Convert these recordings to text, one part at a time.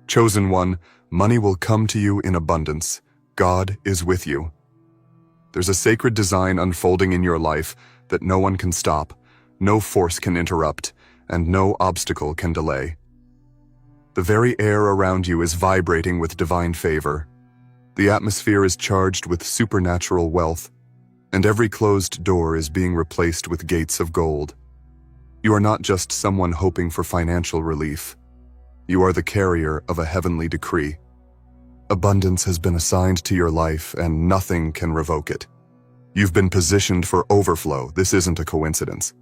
Chosen one, money will come to you in abundance. God is with you. There's a sacred design unfolding in your life that no one can stop, no force can interrupt, and no obstacle can delay. The very air around you is vibrating with divine favor. The atmosphere is charged with supernatural wealth, and every closed door is being replaced with gates of gold. You are not just someone hoping for financial relief. You are the carrier of a heavenly decree. Abundance has been assigned to your life, and nothing can revoke it. You've been positioned for overflow. This isn't a coincidence.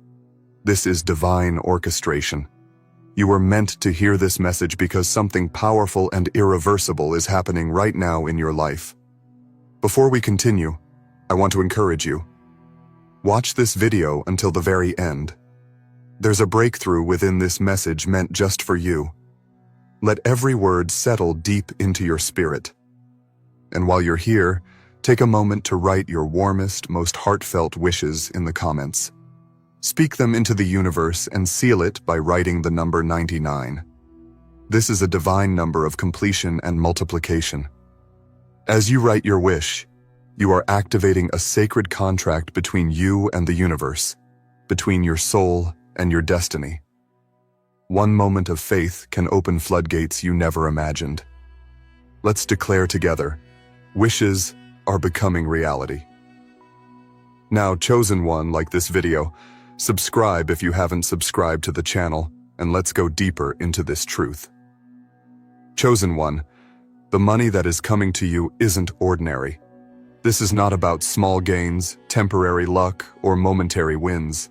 This is divine orchestration. You were meant to hear this message because something powerful and irreversible is happening right now in your life. Before we continue, I want to encourage you. Watch this video until the very end. There's a breakthrough within this message meant just for you. Let every word settle deep into your spirit. And while you're here, take a moment to write your warmest, most heartfelt wishes in the comments. Speak them into the universe and seal it by writing the number 99. This is a divine number of completion and multiplication. As you write your wish, you are activating a sacred contract between you and the universe, between your soul and your destiny. One moment of faith can open floodgates you never imagined. Let's declare together, wishes are becoming reality. Now, chosen one, like this video, subscribe if you haven't subscribed to the channel, and let's go deeper into this truth. Chosen one, the money that is coming to you isn't ordinary. This is not about small gains, temporary luck, or momentary wins.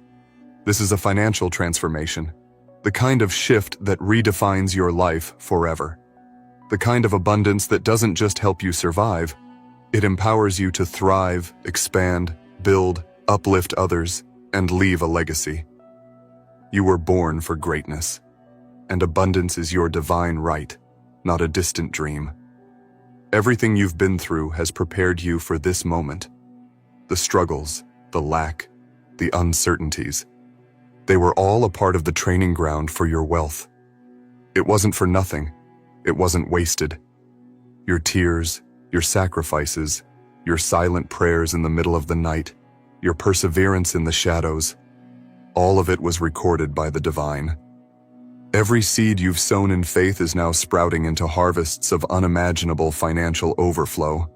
This is a financial transformation, the kind of shift that redefines your life forever. The kind of abundance that doesn't just help you survive, it empowers you to thrive, expand, build, uplift others, and leave a legacy. You were born for greatness, and abundance is your divine right, not a distant dream. Everything you've been through has prepared you for this moment. The struggles, the lack, the uncertainties, they were all a part of the training ground for your wealth. It wasn't for nothing. It wasn't wasted. Your tears, your sacrifices, your silent prayers in the middle of the night, your perseverance in the shadows, all of it was recorded by the divine. Every seed you've sown in faith is now sprouting into harvests of unimaginable financial overflow.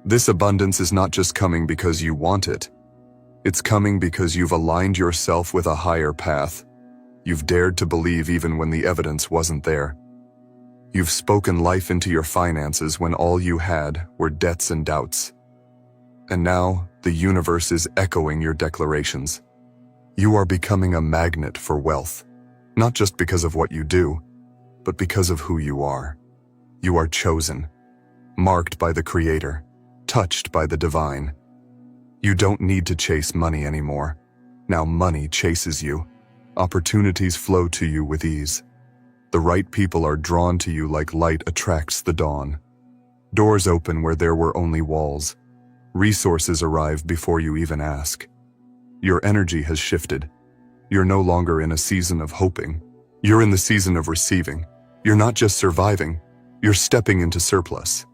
This abundance is not just coming because you want it. It's coming because you've aligned yourself with a higher path. You've dared to believe even when the evidence wasn't there. You've spoken life into your finances when all you had were debts and doubts. And now, the universe is echoing your declarations. You are becoming a magnet for wealth, not just because of what you do, but because of who you are. You are chosen, marked by the Creator, touched by the divine. You don't need to chase money anymore. Now money chases you. Opportunities flow to you with ease. The right people are drawn to you like light attracts the dawn. Doors open where there were only walls. Resources arrive before you even ask. Your energy has shifted. You're no longer in a season of hoping. You're in the season of receiving. You're not just surviving, you're stepping into surplus.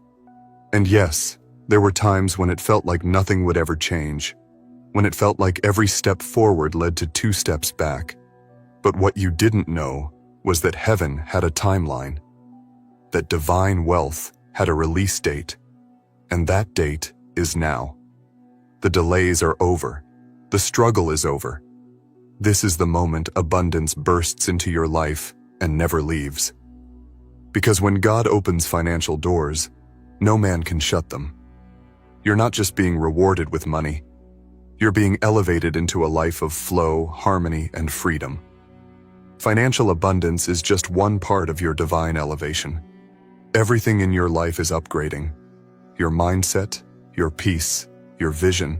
And yes, there were times when it felt like nothing would ever change, when it felt like every step forward led to 2 steps back. But what you didn't know was that heaven had a timeline, that divine wealth had a release date, and that date is now. The delays are over. The struggle is over. This is the moment abundance bursts into your life and never leaves. Because when God opens financial doors, no man can shut them. You're not just being rewarded with money. You're being elevated into a life of flow, harmony, and freedom. Financial abundance is just one part of your divine elevation. Everything in your life is upgrading. Your mindset, your peace, your vision.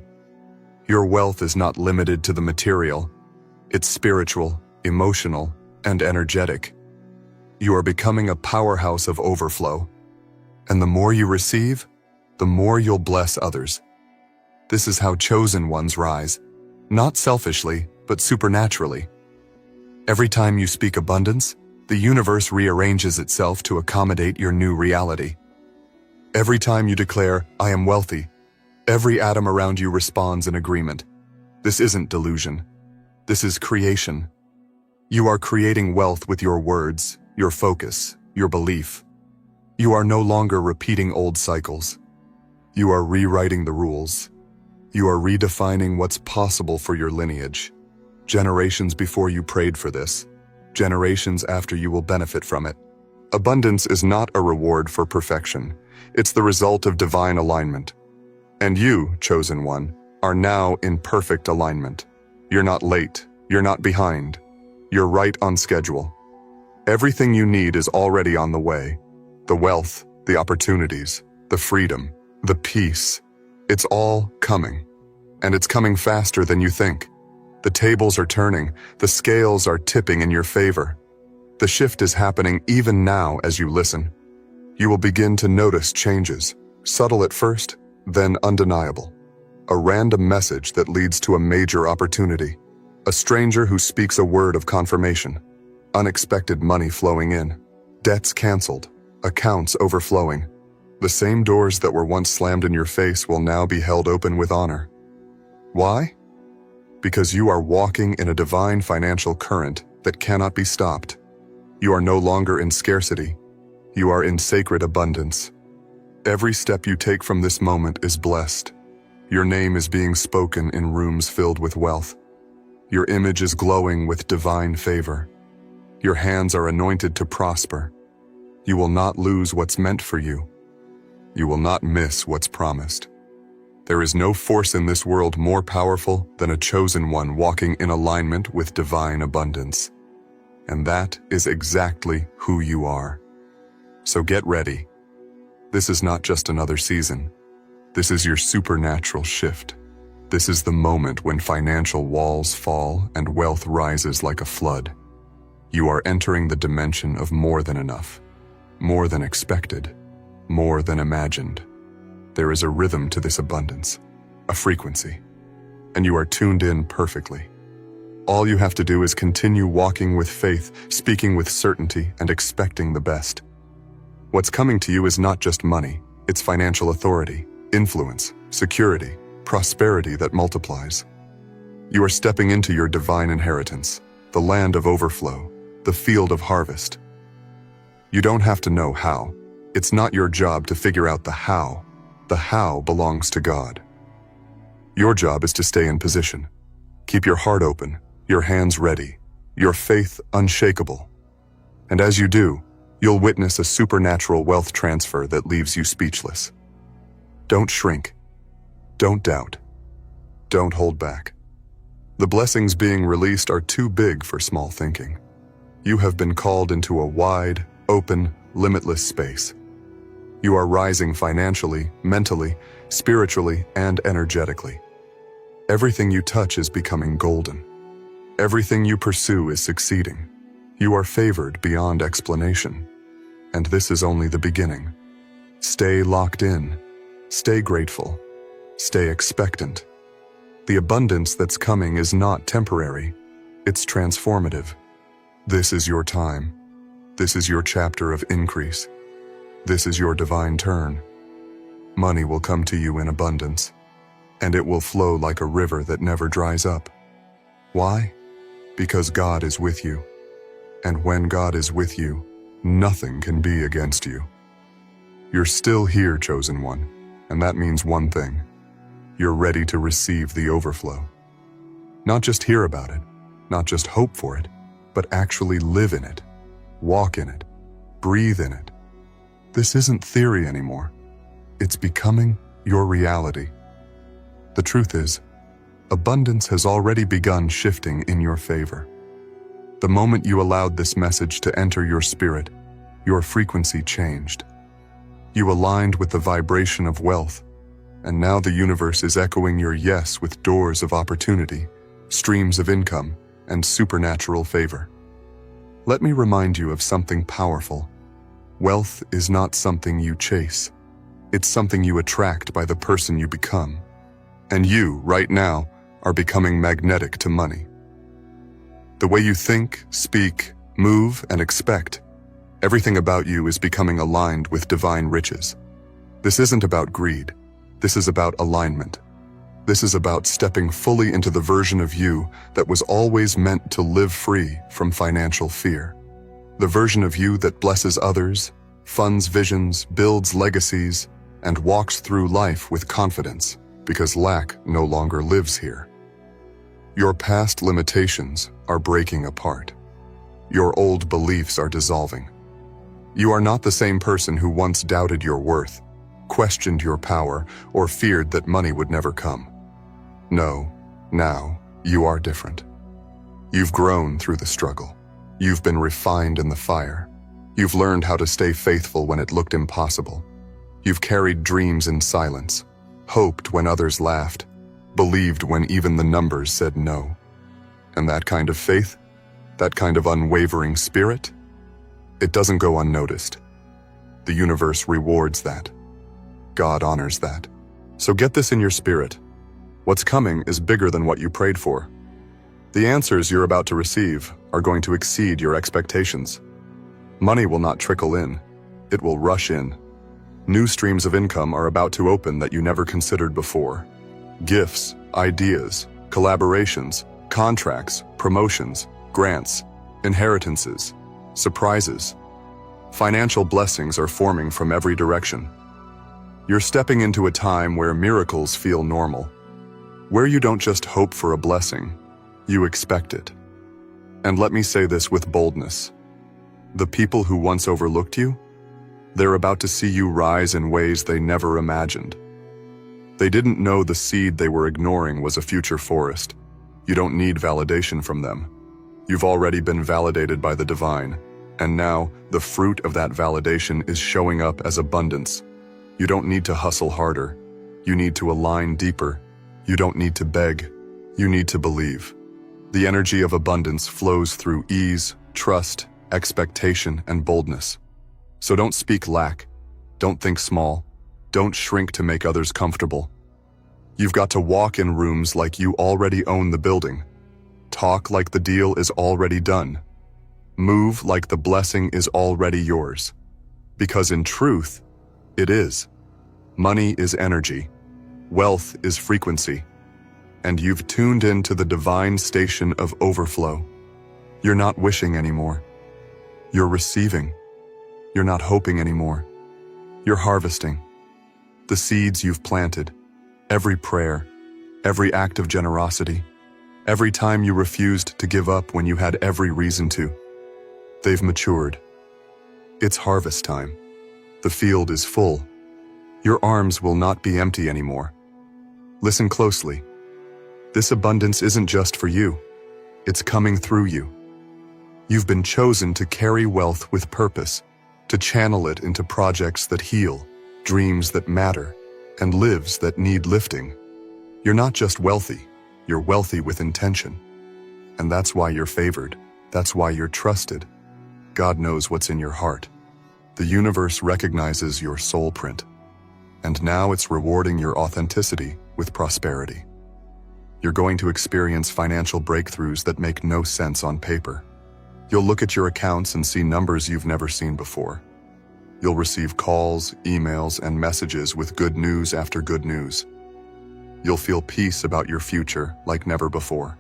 Your wealth is not limited to the material. It's spiritual, emotional, and energetic. You are becoming a powerhouse of overflow. And the more you receive, the more you'll bless others. This is how chosen ones rise, not selfishly, but supernaturally. Every time you speak abundance, The universe rearranges itself to accommodate your new reality. Every time you declare, "I am wealthy," every atom around you responds in agreement. This isn't delusion. This is creation. You are creating wealth with your words, your focus, your belief. You are no longer repeating old cycles. You are rewriting the rules. You are redefining what's possible for your lineage. Generations before you prayed for this. Generations after you will benefit from it. Abundance is not a reward for perfection. It's the result of divine alignment. And you, chosen one, are now in perfect alignment. You're not late. You're not behind. You're right on schedule. Everything you need is already on the way. The wealth, the opportunities, the freedom, the peace. It's all coming. And it's coming faster than you think. The tables are turning. The scales are tipping in your favor. The shift is happening even now as you listen. You will begin to notice changes, subtle at first, then undeniable. A random message that leads to a major opportunity. A stranger who speaks a word of confirmation. Unexpected money flowing in. Debts canceled. Accounts overflowing. The same doors that were once slammed in your face will now be held open with honor. Why? Because you are walking in a divine financial current that cannot be stopped. You are no longer in scarcity. You are in sacred abundance. Every step you take from this moment is blessed. Your name is being spoken in rooms filled with wealth. Your image is glowing with divine favor. Your hands are anointed to prosper. You will not lose what's meant for you. You will not miss what's promised. There is no force in this world more powerful than a chosen one walking in alignment with divine abundance. And that is exactly who you are. So get ready. This is not just another season. This is your supernatural shift. This is the moment when financial walls fall and wealth rises like a flood. You are entering the dimension of more than enough, more than expected, more than imagined. There is a rhythm to this abundance, a frequency, and you are tuned in perfectly. All you have to do is continue walking with faith, speaking with certainty, and expecting the best. What's coming to you is not just money, it's financial authority, influence, security, prosperity that multiplies. You are stepping into your divine inheritance, the land of overflow, the field of harvest. You don't have to know how. It's not your job to figure out the how. The how belongs to God. Your job is to stay in position. Keep your heart open, your hands ready, your faith unshakable. And as you do, you'll witness a supernatural wealth transfer that leaves you speechless. Don't shrink. Don't doubt. Don't hold back. The blessings being released are too big for small thinking. You have been called into a wide, open, limitless space. You are rising financially, mentally, spiritually, and energetically. Everything you touch is becoming golden. Everything you pursue is succeeding. You are favored beyond explanation. And this is only the beginning. Stay locked in. Stay grateful. Stay expectant. The abundance that's coming is not temporary. It's transformative. This is your time. This is your chapter of increase. This is your divine turn. Money will come to you in abundance, and it will flow like a river that never dries up. Why? Because God is with you. And when God is with you, nothing can be against you. You're still here, chosen one, and that means one thing. You're ready to receive the overflow. Not just hear about it, not just hope for it, but actually live in it, walk in it, breathe in it. This isn't theory anymore. It's becoming your reality. The truth is, abundance has already begun shifting in your favor. The moment you allowed this message to enter your spirit, your frequency changed. You aligned with the vibration of wealth, and now the universe is echoing your yes with doors of opportunity, streams of income, and supernatural favor. Let me remind you of something powerful. Wealth is not something you chase. It's something you attract by the person you become. And you, right now, are becoming magnetic to money. The way you think, speak, Move and expect. Everything about you is becoming aligned with divine riches. This isn't about greed. This is about alignment. This is about stepping fully into the version of you that was always meant to live free from financial fear. The version of you that blesses others, funds visions, builds legacies, and walks through life with confidence, because lack no longer lives here. Your past limitations are breaking apart. Your old beliefs are dissolving. You are not the same person who once doubted your worth, questioned your power, or feared that money would never come. No, now you are different. You've grown through the struggle. You've been refined in the fire. You've learned how to stay faithful when it looked impossible. You've carried dreams in silence, hoped when others laughed, believed when even the numbers said no. And that kind of faith, that kind of unwavering spirit, it doesn't go unnoticed. The universe rewards that. God honors that. So get this in your spirit. What's coming is bigger than what you prayed for. The answers you're about to receive are going to exceed your expectations. Money will not trickle in. It will rush in. New streams of income are about to open that you never considered before. Gifts, ideas, collaborations, contracts, promotions, grants, inheritances, surprises. Financial blessings are forming from every direction. You're stepping into a time where miracles feel normal, where you don't just hope for a blessing, you expect it. And let me say this with boldness. The people who once overlooked you, they're about to see you rise in ways they never imagined. They didn't know the seed they were ignoring was a future forest. You don't need validation from them. You've already been validated by the divine, and now the fruit of that validation is showing up as abundance. You don't need to hustle harder. You need to align deeper. You don't need to beg. You need to believe. The energy of abundance flows through ease, trust, expectation, and boldness. So don't speak lack. Don't think small. Don't shrink to make others comfortable. You've got to walk in rooms like you already own the building. Talk like the deal is already done. Move like the blessing is already yours. Because in truth, it is. Money is energy. Wealth is frequency. And you've tuned into the divine station of overflow. You're not wishing anymore. You're receiving. You're not hoping anymore. You're harvesting. The seeds you've planted, every prayer, every act of generosity, every time you refused to give up when you had every reason to, they've matured. It's harvest time. The field is full. Your arms will not be empty anymore. Listen closely. This abundance isn't just for you. It's coming through you. You've been chosen to carry wealth with purpose, to channel it into projects that heal, dreams that matter, and lives that need lifting. You're not just wealthy, you're wealthy with intention. And that's why you're favored. That's why you're trusted. God knows what's in your heart. The universe recognizes your soul print. And now it's rewarding your authenticity with prosperity. You're going to experience financial breakthroughs that make no sense on paper. You'll look at your accounts and see numbers you've never seen before. You'll receive calls, emails, and messages with good news after good news. You'll feel peace about your future like never before.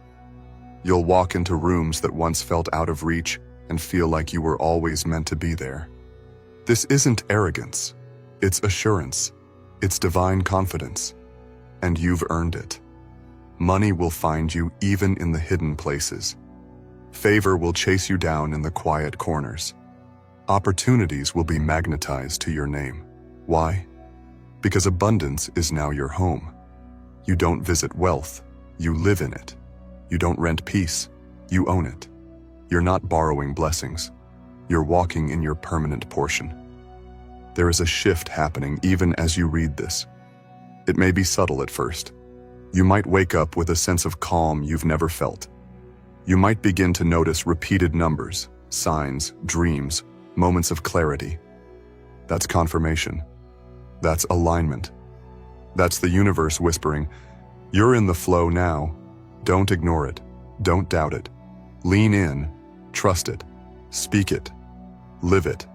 You'll walk into rooms that once felt out of reach and feel like you were always meant to be there. This isn't arrogance. It's assurance. It's divine confidence. And you've earned it. Money will find you even in the hidden places. Favor will chase you down in the quiet corners. Opportunities will be magnetized to your name. Why? Because abundance is now your home. You don't visit wealth, you live in it. You don't rent peace, you own it. You're not borrowing blessings. You're walking in your permanent portion. There is a shift happening even as you read this. It may be subtle at first. You might wake up with a sense of calm you've never felt. You might begin to notice repeated numbers, signs, dreams, moments of clarity. That's confirmation. That's alignment. That's the universe whispering, you're in the flow now. Don't ignore it. Don't doubt it. Lean in, trust it, Speak it. Live it.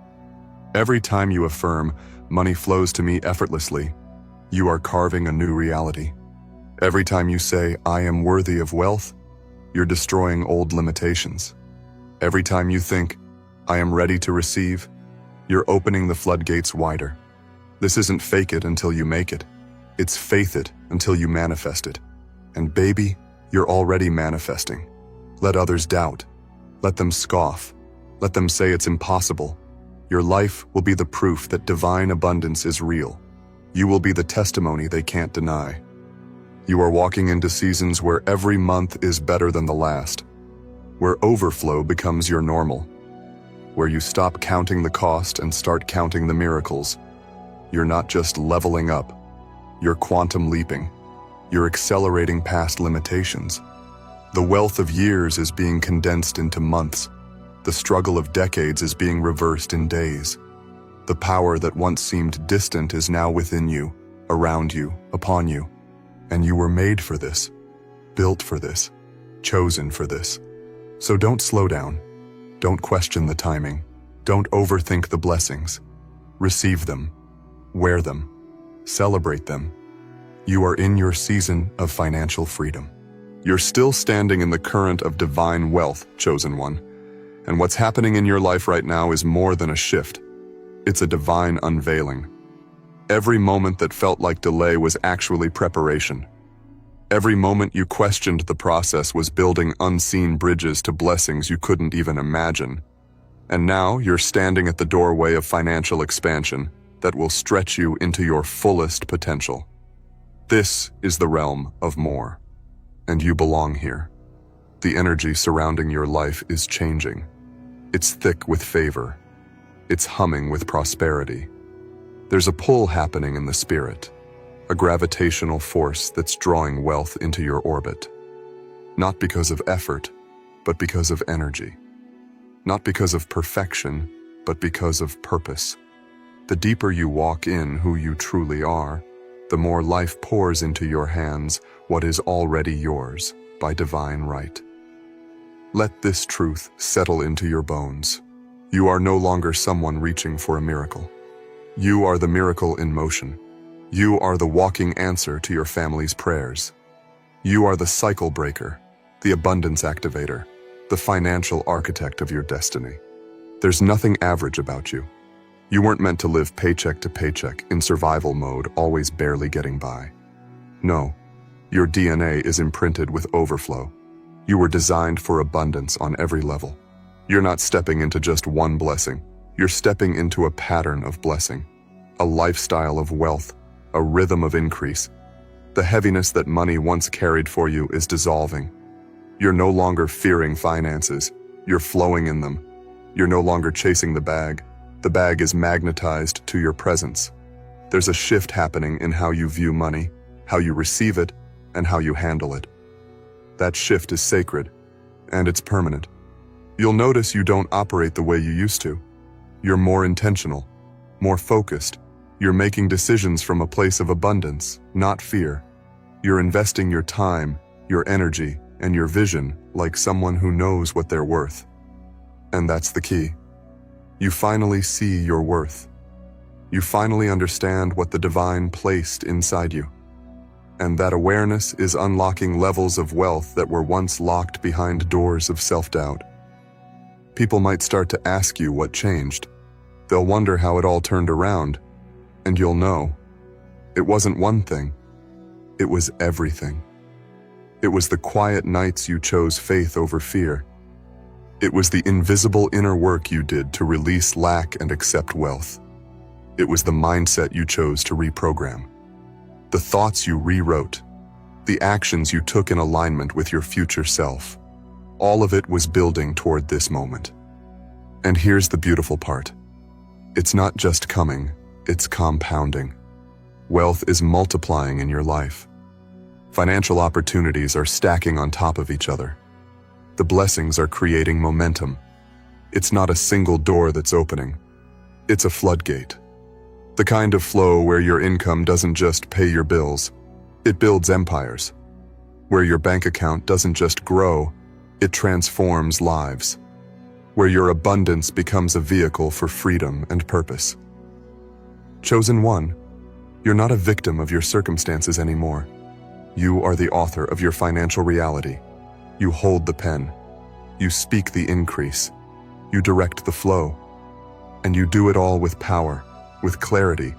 Every time you affirm, money flows to me effortlessly, you are carving a new reality. Every time you say, I am worthy of wealth, you're destroying old limitations. Every time you think, I am ready to receive, you're opening the floodgates wider. This isn't fake it until you make it. It's faith it until you manifest it. And baby, you're already manifesting. Let others doubt. Let them scoff. Let them say it's impossible. Your life will be the proof that divine abundance is real. You will be the testimony they can't deny. You are walking into seasons where every month is better than the last, where overflow becomes your normal, where you stop counting the cost and start counting the miracles. You're not just leveling up, you're quantum leaping. You're accelerating past limitations. The wealth of years is being condensed into months. The struggle of decades is being reversed in days. The power that once seemed distant is now within you, around you, upon you. And you were made for this, built for this, chosen for this. So don't slow down. Don't question the timing. Don't overthink the blessings. Receive them. Wear them. Celebrate them. You are in your season of financial freedom. You're still standing in the current of divine wealth, chosen one. And what's happening in your life right now is more than a shift. It's a divine unveiling. Every moment that felt like delay was actually preparation. Every moment you questioned the process was building unseen bridges to blessings you couldn't even imagine. And now you're standing at the doorway of financial expansion that will stretch you into your fullest potential. This is the realm of more, and you belong here. The energy surrounding your life is changing. It's thick with favor. It's humming with prosperity. There's a pull happening in the spirit, a gravitational force that's drawing wealth into your orbit. Not because of effort, but because of energy. Not because of perfection, but because of purpose. The deeper you walk in who you truly are, the more life pours into your hands what is already yours by divine right. Let this truth settle into your bones. You are no longer someone reaching for a miracle. You are the miracle in motion. You are the walking answer to your family's prayers. You are the cycle breaker, the abundance activator, the financial architect of your destiny. There's nothing average about you. You weren't meant to live paycheck to paycheck in survival mode, always barely getting by. No, your DNA is imprinted with overflow. You were designed for abundance on every level. You're not stepping into just one blessing. You're stepping into a pattern of blessing, a lifestyle of wealth, a rhythm of increase. The heaviness that money once carried for you is dissolving. You're no longer fearing finances. You're flowing in them. You're no longer chasing the bag. The bag is magnetized to your presence. There's a shift happening in how you view money, how you receive it, and how you handle it. That shift is sacred, and it's permanent. You'll notice you don't operate the way you used to. You're more intentional, more focused. You're making decisions from a place of abundance, not fear. You're investing your time, your energy, and your vision like someone who knows what they're worth. And that's the key. You finally see your worth. You finally understand what the divine placed inside you. And that awareness is unlocking levels of wealth that were once locked behind doors of self-doubt. People might start to ask you what changed. They'll wonder how it all turned around, and you'll know. It wasn't one thing. It was everything. It was the quiet nights you chose faith over fear. It was the invisible inner work you did to release lack and accept wealth. It was the mindset you chose to reprogram. The thoughts you rewrote. The actions you took in alignment with your future self. All of it was building toward this moment. And here's the beautiful part. It's not just coming, it's compounding. Wealth is multiplying in your life. Financial opportunities are stacking on top of each other. The blessings are creating momentum. It's not a single door that's opening. It's a floodgate. The kind of flow where your income doesn't just pay your bills, it builds empires. Where your bank account doesn't just grow, it transforms lives. where your abundance becomes a vehicle for freedom and purpose. Chosen one, you're not a victim of your circumstances anymore. You are the author of your financial reality. You hold the pen. You speak the increase. You direct the flow. And you do it all with power, with clarity,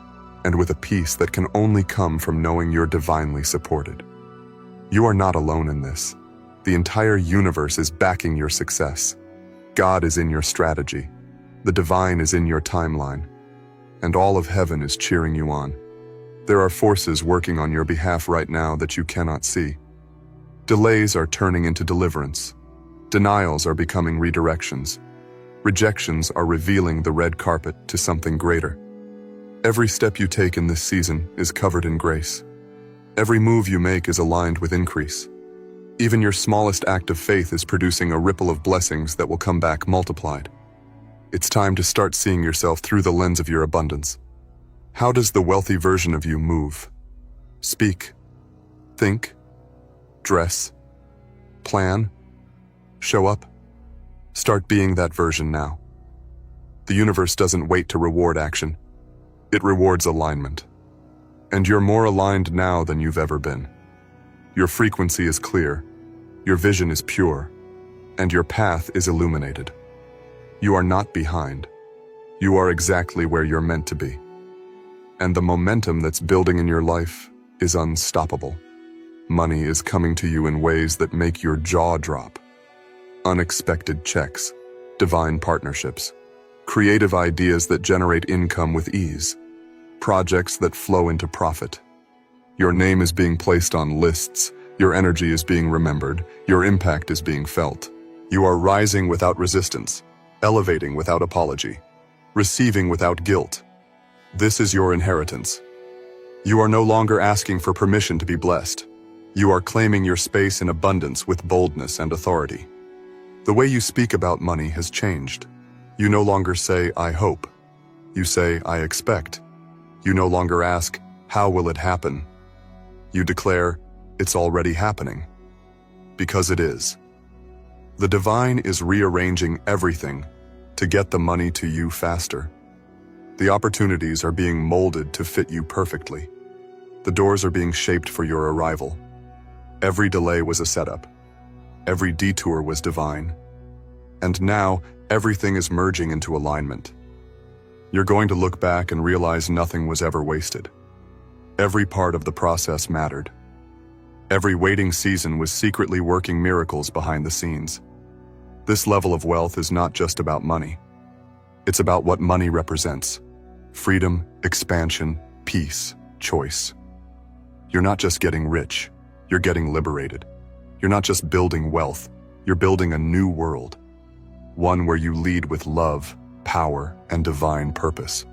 and with a peace that can only come from knowing you're divinely supported. You are not alone in this. The entire universe is backing your success. God is in your strategy. The divine is in your timeline. And all of heaven is cheering you on. There are forces working on your behalf right now that you cannot see. Delays are turning into deliverance. Denials are becoming redirections. Rejections are revealing the red carpet to something greater. Every step you take in this season is covered in grace. Every move you make is aligned with increase. Even your smallest act of faith is producing a ripple of blessings that will come back multiplied. It's time to start seeing yourself through the lens of your abundance. How does the wealthy version of you move? Speak, think, dress, plan, show up. Start being that version now. The universe doesn't wait to reward action. It rewards alignment. And you're more aligned now than you've ever been. Your frequency is clear, your vision is pure, and your path is illuminated. You are not behind. You are exactly where you're meant to be. And the momentum that's building in your life is unstoppable. Money is coming to you in ways that make your jaw drop. Unexpected checks, divine partnerships, creative ideas that generate income with ease, projects that flow into profit. Your name is being placed on lists, your energy is being remembered, your impact is being felt. You are rising without resistance, elevating without apology, receiving without guilt. This is your inheritance. You are no longer asking for permission to be blessed. You are claiming your space in abundance with boldness and authority. The way you speak about money has changed. You no longer say, "I hope." You say, "I expect." You no longer ask, "How will it happen?" You declare, "It's already happening." Because it is. The divine is rearranging everything to get the money to you faster. The opportunities are being molded to fit you perfectly. The doors are being shaped for your arrival. Every delay was a setup. Every detour was divine. And now, everything is merging into alignment. You're going to look back and realize nothing was ever wasted. Every part of the process mattered. Every waiting season was secretly working miracles behind the scenes. This level of wealth is not just about money. It's about what money represents. Freedom, expansion, peace, choice. You're not just getting rich, you're getting liberated. You're not just building wealth, you're building a new world. One where you lead with love, power, and divine purpose.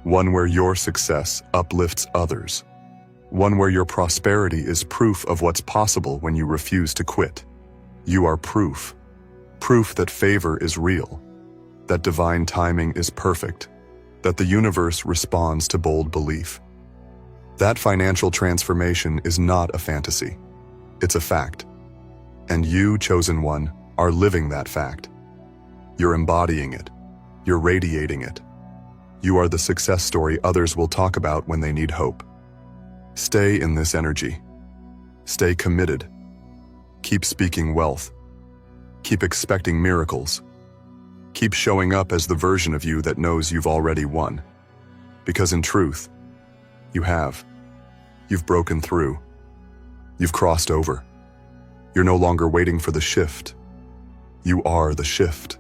One where your success uplifts others. One where your prosperity is proof of what's possible when you refuse to quit. You are proof. Proof that favor is real, that divine timing is perfect, that the universe responds to bold belief. That financial transformation is not a fantasy. It's a fact. And you, chosen one, are living that fact. You're embodying it. You're radiating it. You are the success story others will talk about when they need hope. Stay in this energy. Stay committed. Keep speaking wealth. Keep expecting miracles. Keep showing up as the version of you that knows you've already won. Because in truth, you have. You've broken through. You've crossed over. You're no longer waiting for the shift. You are the shift.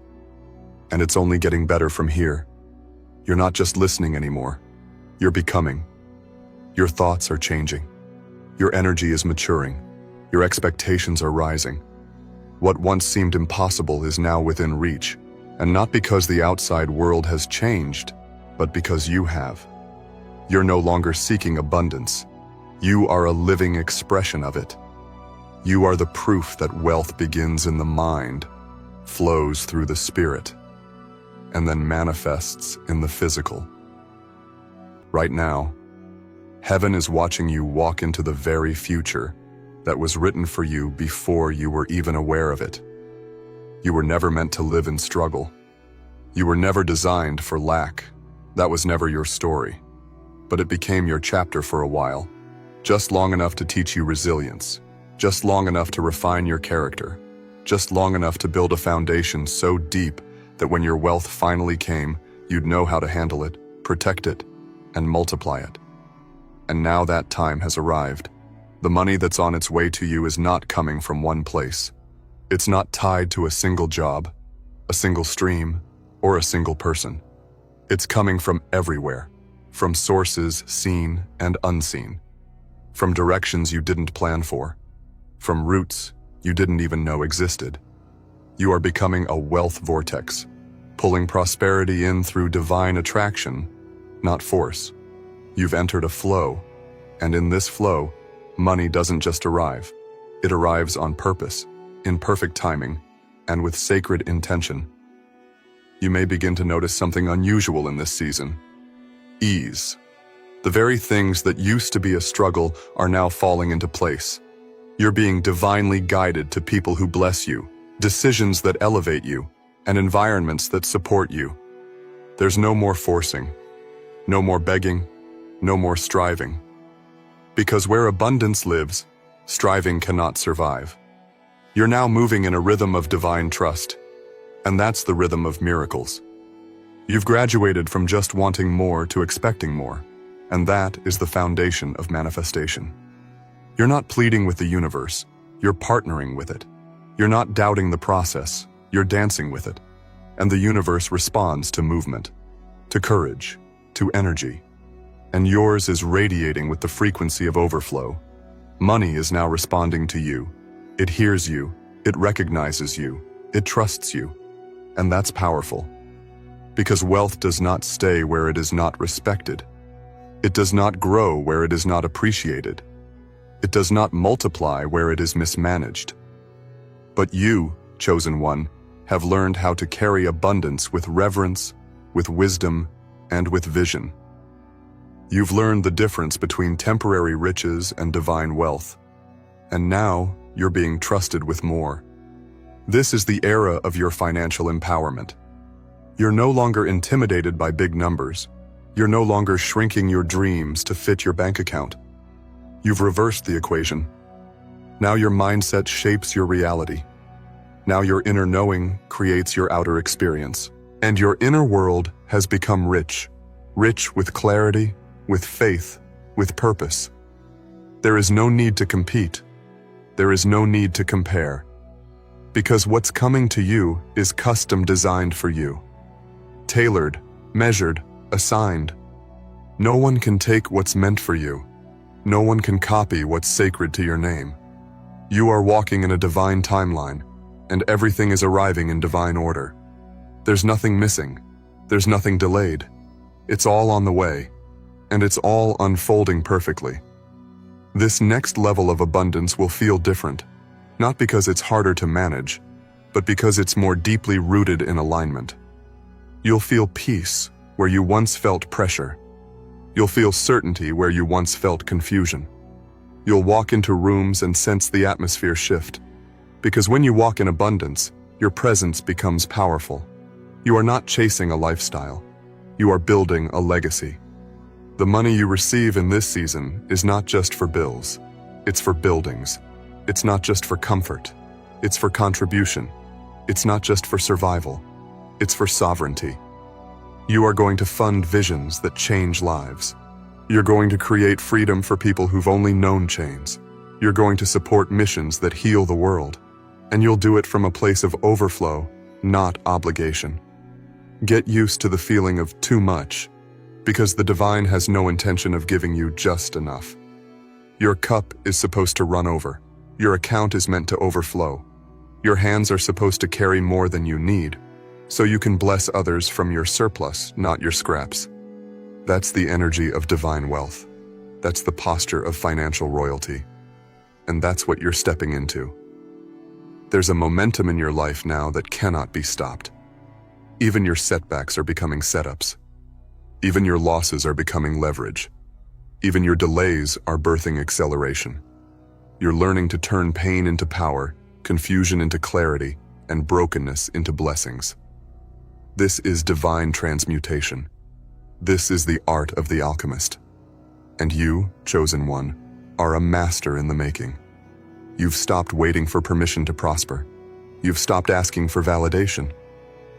And it's only getting better from here. You're not just listening anymore. You're becoming. Your thoughts are changing. Your energy is maturing. Your expectations are rising. What once seemed impossible is now within reach, and not because the outside world has changed, but because you have. You're no longer seeking abundance. You are a living expression of it. You are the proof that wealth begins in the mind, flows through the spirit, and then manifests in the physical. Right now, heaven is watching you walk into the very future that was written for you before you were even aware of it. You were never meant to live in struggle. You were never designed for lack. That was never your story. But it became your chapter for a while, just long enough to teach you resilience, just long enough to refine your character, just long enough to build a foundation so deep that when your wealth finally came, you'd know how to handle it, protect it, and multiply it. And now that time has arrived. The money that's on its way to you is not coming from one place. It's not tied to a single job, a single stream, or a single person. It's coming from everywhere, from sources seen and unseen, from directions you didn't plan for, from routes you didn't even know existed. You are becoming a wealth vortex, pulling prosperity in through divine attraction, not force. You've entered a flow, and in this flow, money doesn't just arrive. It arrives on purpose, in perfect timing, and with sacred intention. You may begin to notice something unusual in this season. Ease. The very things that used to be a struggle are now falling into place. You're being divinely guided to people who bless you, decisions that elevate you, and environments that support you. There's no more forcing, no more begging, no more striving. Because where abundance lives, striving cannot survive. You're now moving in a rhythm of divine trust, and that's the rhythm of miracles. You've graduated from just wanting more to expecting more, and that is the foundation of manifestation. You're not pleading with the universe, you're partnering with it. You're not doubting the process, you're dancing with it. And the universe responds to movement, to courage, to energy. And yours is radiating with the frequency of overflow. Money is now responding to you. It hears you, it recognizes you, it trusts you. And that's powerful. Because wealth does not stay where it is not respected. It does not grow where it is not appreciated. It does not multiply where it is mismanaged. But you, chosen one, have learned how to carry abundance with reverence, with wisdom, and with vision. You've learned the difference between temporary riches and divine wealth. And now, you're being trusted with more. This is the era of your financial empowerment. You're no longer intimidated by big numbers. You're no longer shrinking your dreams to fit your bank account. You've reversed the equation. Now your mindset shapes your reality. Now your inner knowing creates your outer experience. And your inner world has become rich. Rich with clarity, with faith, with purpose. There is no need to compete. There is no need to compare. Because what's coming to you is custom designed for you. Tailored, measured, assigned. No one can take what's meant for you. No one can copy what's sacred to your name. You are walking in a divine timeline, and everything is arriving in divine order. There's nothing missing. There's nothing delayed. It's all on the way, and it's all unfolding perfectly. This next level of abundance will feel different, not because it's harder to manage, but because it's more deeply rooted in alignment. You'll feel peace where you once felt pressure. You'll feel certainty where you once felt confusion. You'll walk into rooms and sense the atmosphere shift. Because when you walk in abundance, your presence becomes powerful. You are not chasing a lifestyle. You are building a legacy. The money you receive in this season is not just for bills. It's for buildings. It's not just for comfort. It's for contribution. It's not just for survival. It's for sovereignty. You are going to fund visions that change lives. You're going to create freedom for people who've only known chains. You're going to support missions that heal the world. And you'll do it from a place of overflow, not obligation. Get used to the feeling of too much, because the divine has no intention of giving you just enough. Your cup is supposed to run over. Your account is meant to overflow. Your hands are supposed to carry more than you need, so you can bless others from your surplus, not your scraps. That's the energy of divine wealth. That's the posture of financial royalty. And that's what you're stepping into. There's a momentum in your life now that cannot be stopped. Even your setbacks are becoming setups. Even your losses are becoming leverage. Even your delays are birthing acceleration. You're learning to turn pain into power, confusion into clarity, and brokenness into blessings. This is divine transmutation. This is the art of the alchemist. And you, chosen one, are a master in the making. You've stopped waiting for permission to prosper. You've stopped asking for validation.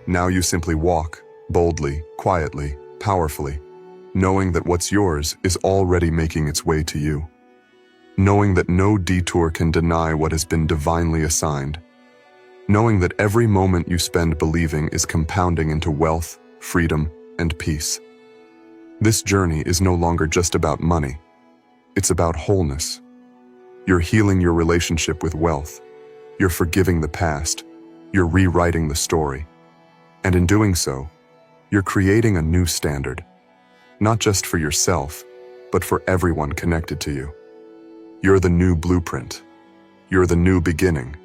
Now you simply walk, boldly, quietly, powerfully, knowing that what's yours is already making its way to you. Knowing that no detour can deny what has been divinely assigned. Knowing that every moment you spend believing is compounding into wealth, freedom, and peace. This journey is no longer just about money. It's about wholeness. You're healing your relationship with wealth. You're forgiving the past. You're rewriting the story. And in doing so, you're creating a new standard. Not just for yourself, but for everyone connected to you. You're the new blueprint. You're the new beginning.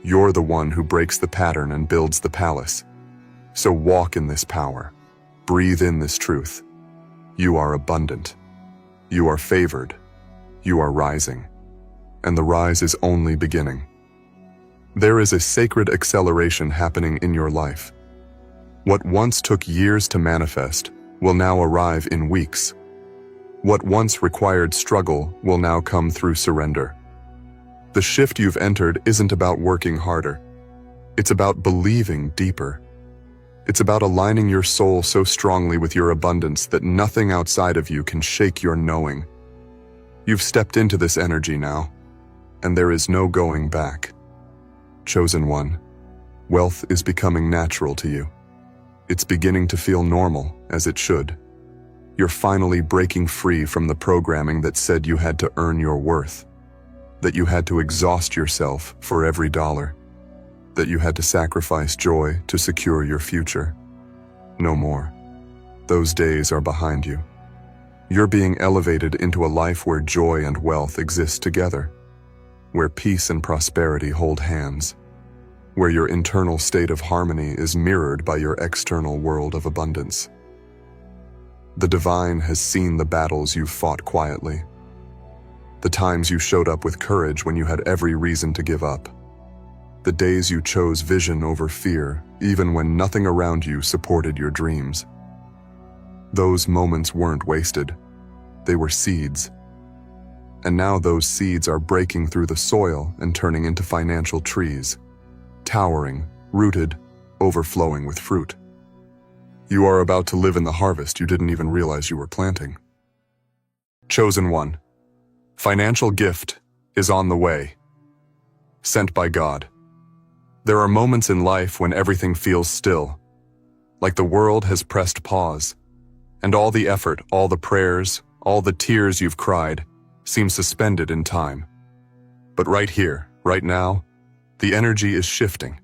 You're the one who breaks the pattern and builds the palace. So walk in this power. Breathe in this truth. You are abundant. You are favored. You are rising. And the rise is only beginning. There is a sacred acceleration happening in your life. What once took years to manifest will now arrive in weeks. What once required struggle will now come through surrender. The shift you've entered isn't about working harder. It's about believing deeper. It's about aligning your soul so strongly with your abundance that nothing outside of you can shake your knowing. You've stepped into this energy now, and there is no going back. Chosen one, wealth is becoming natural to you. It's beginning to feel normal, as it should. You're finally breaking free from the programming that said you had to earn your worth, that you had to exhaust yourself for every dollar, that you had to sacrifice joy to secure your future. No more. Those days are behind you. You're being elevated into a life where joy and wealth exist together, where peace and prosperity hold hands, where your internal state of harmony is mirrored by your external world of abundance. The divine has seen the battles you've fought quietly, the times you showed up with courage when you had every reason to give up, the days you chose vision over fear, even when nothing around you supported your dreams. Those moments weren't wasted. They were seeds. And now those seeds are breaking through the soil and turning into financial trees, towering, rooted, overflowing with fruit. You are about to live in the harvest you didn't even realize you were planting. Chosen one, financial gift is on the way. Sent by God. There are moments in life when everything feels still, like the world has pressed pause, and all the effort, all the prayers, all the tears you've cried seem suspended in time. But right here, right now, the energy is shifting.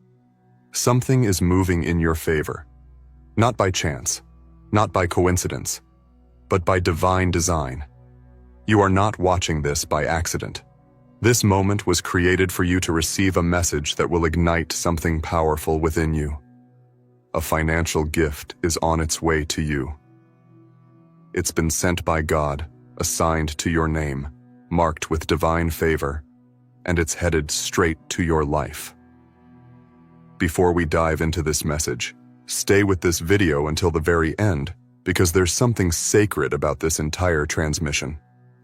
Something is moving in your favor. Not by chance, not by coincidence, but by divine design. You are not watching this by accident. This moment was created for you to receive a message that will ignite something powerful within you. A financial gift is on its way to you. It's been sent by God, assigned to your name, marked with divine favor, and it's headed straight to your life. Before we dive into this message, stay with this video until the very end, because there's something sacred about this entire transmission.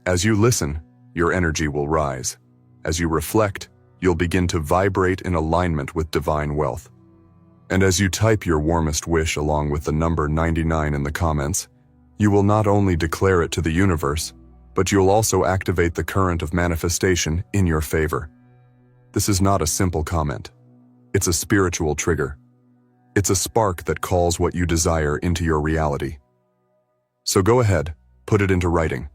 As you listen, your energy will rise. As you reflect, you'll begin to vibrate in alignment with divine wealth. And as you type your warmest wish along with the number 99 in the comments, you will not only declare it to the universe, but you'll also activate the current of manifestation in your favor. This is not a simple comment. It's a spiritual trigger. It's a spark that calls what you desire into your reality. So go ahead, put it into writing.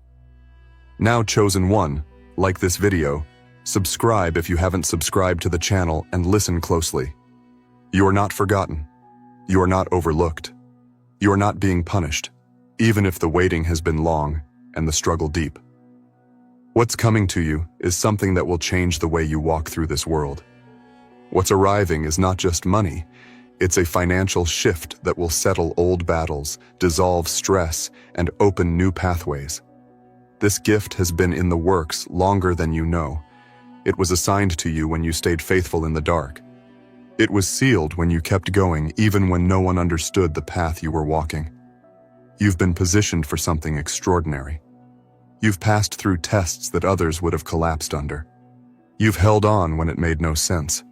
Now, chosen one, like this video, subscribe if you haven't subscribed to the channel, and listen closely. You are not forgotten. You are not overlooked. You are not being punished, even if the waiting has been long and the struggle deep. What's coming to you is something that will change the way you walk through this world. What's arriving is not just money. It's a financial shift that will settle old battles, dissolve stress, and open new pathways. This gift has been in the works longer than you know. It was assigned to you when you stayed faithful in the dark. It was sealed when you kept going even when no one understood the path you were walking. You've been positioned for something extraordinary. You've passed through tests that others would have collapsed under. You've held on when it made no sense.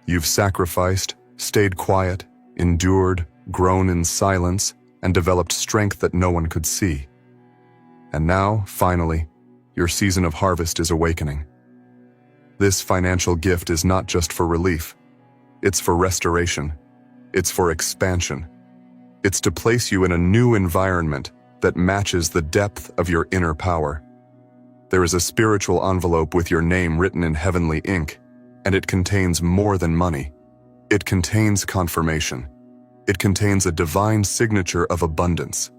You've sacrificed, stayed quiet, endured, grown in silence, and developed strength that no one could see. And now, finally, your season of harvest is awakening. This financial gift is not just for relief. It's for restoration. It's for expansion. It's to place you in a new environment that matches the depth of your inner power. There is a spiritual envelope with your name written in heavenly ink, and it contains more than money. It contains confirmation. It contains a divine signature of abundance.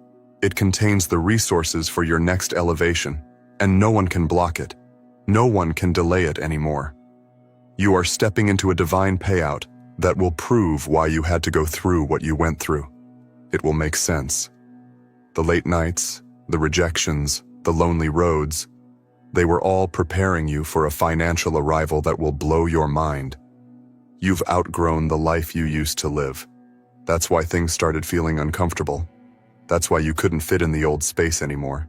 It contains the resources for your next elevation, and no one can block it. No one can delay it anymore. You are stepping into a divine payout that will prove why you had to go through what you went through. It will make sense. The late nights, the rejections, the lonely roads, they were all preparing you for a financial arrival that will blow your mind. You've outgrown the life you used to live. That's why things started feeling uncomfortable. That's why you couldn't fit in the old space anymore.